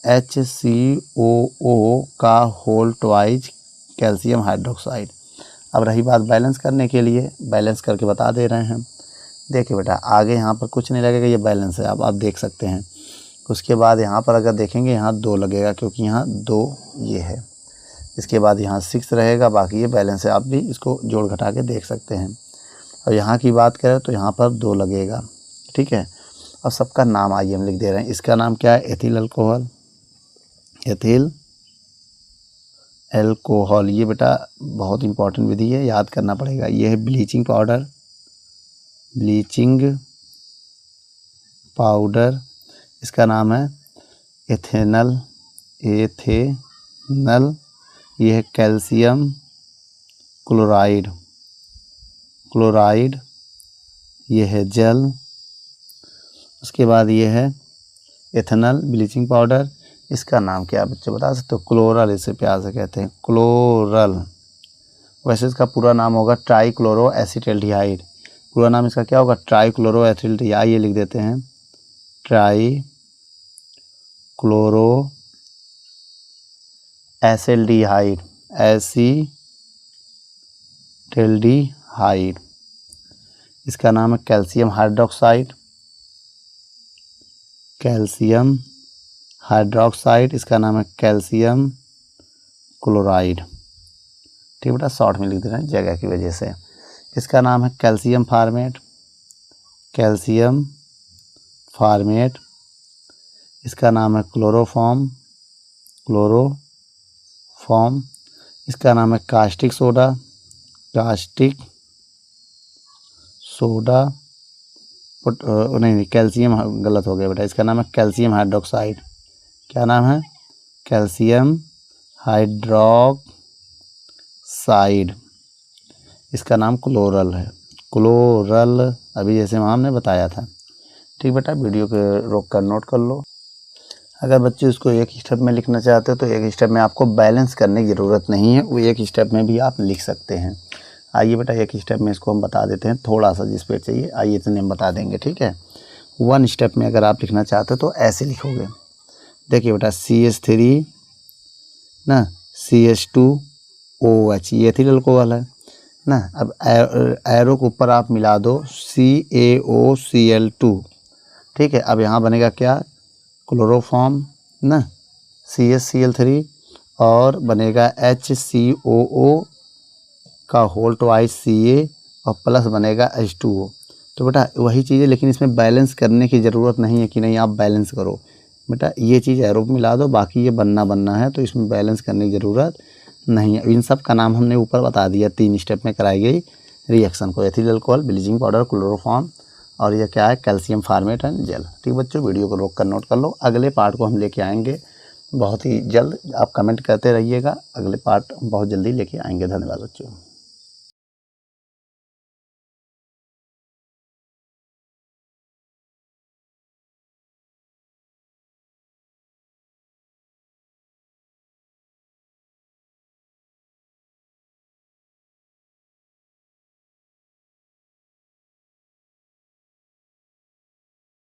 HCOO का होल ट्वाइज कैल्शियम हाइड्रोक्साइड। अब रही बात बैलेंस करने के लिए, बैलेंस करके बता दे रहे हैं। देखिए बेटा आगे यहाँ पर कुछ नहीं लगेगा, ये बैलेंस है, अब आप देख सकते हैं। उसके बाद यहाँ पर अगर देखेंगे यहाँ 2 लगेगा, क्योंकि यहाँ 2 ये है। इसके बाद यहाँ 6 रहेगा, बाकी ये बैलेंस है, आप भी इसको जोड़ घटा के देख सकते हैं। और यहाँ की बात करें तो यहाँ पर 2 लगेगा, ठीक है। और सबका नाम आइए हम लिख दे रहे हैं। इसका नाम क्या है? Ethyl alcohol, ethyl alcohol. ये बेटा बहुत इंपॉर्टेंट विधि है, याद करना पड़ेगा। ये है ब्लीचिंग पाउडर, ब्लीचिंग पाउडर। इसका नाम है एथेनल, एथेनल। ये है कैल्शियम क्लोराइड, क्लोराइड। ये है जल। उसके बाद ये है एथेनल ब्लीचिंग पाउडर। इसका नाम क्या बच्चे बता सकते हो? क्लोरल, इसे प्यार से कहते हैं क्लोरल। वैसे इसका पूरा नाम होगा ट्राईक्लोरो एसिटल्डिहाइड। पूरा नाम इसका क्या होगा? Trichloro acetaldehyde. ये लिख देते हैं ट्राईक्लोरो एसिटल्डिहाइड, एसिटल्डिहाइड। इसका नाम है कैल्शियम हाइड्रोक्साइड, कैल्शियम हाइड्रोक्साइड। इसका नाम है कैल्शियम क्लोराइड। ठीक बेटा, शॉर्ट में लिख दे रहे हैं जगह की वजह से। इसका नाम है कैल्शियम फार्मेट, कैल्शियम फार्मेट। इसका नाम है क्लोरोफॉर्म, क्लोरोफॉर्म। इसका नाम है कास्टिक सोडा, कास्टिक सोडा। नहीं, कैल्शियम गलत हो गया बेटा। इसका नाम है कैल्शियम हाइड्रोक्साइड। क्या नाम है? Calcium hydroxide. इसका नाम क्लोरल है, क्लोरल, अभी जैसे हमने बताया था। ठीक बेटा, वीडियो को रोक कर नोट कर लो। अगर बच्चे उसको एक स्टेप में लिखना चाहते हो तो एक स्टेप में आपको बैलेंस करने की ज़रूरत नहीं है, वो एक स्टेप में भी आप लिख सकते हैं। आइए बेटा एक स्टेप में इसको हम बता देते हैं, थोड़ा सा जिस पे चाहिए आइए इतने हम बता देंगे, ठीक है। 1 स्टेप में अगर आप लिखना चाहते हो तो ऐसे लिखोगे। देखिए बेटा CH3 ना, CH2OH, ये एथिल अल्कोहल है ना। अब एरो के ऊपर आप मिला दो CaOCl2, ठीक है। अब यहाँ बनेगा क्या? क्लोरोफॉर्म ना, CHCl3, और बनेगा HCOO का होल ट्वाइस Ca और प्लस बनेगा H2O। तो बेटा वही चीज़ है, लेकिन इसमें बैलेंस करने की ज़रूरत नहीं है कि नहीं आप बैलेंस करो। बेटा ये चीज़ एरो में मिला दो, बाकी ये बनना है, तो इसमें बैलेंस करने की ज़रूरत नहीं है। इन सब का नाम हमने ऊपर बता दिया 3 स्टेप में कराई गई रिएक्शन को, ethyl alcohol, bleaching powder, chloroform, और ये क्या है? Calcium formate and gel. ठीक बच्चों, वीडियो को रोक कर नोट कर लो। अगले पार्ट को हम लेके आएंगे बहुत ही जल्द। आप कमेंट करते रहिएगा, अगले पार्ट बहुत जल्दी लेके आएंगे। धन्यवाद बच्चों।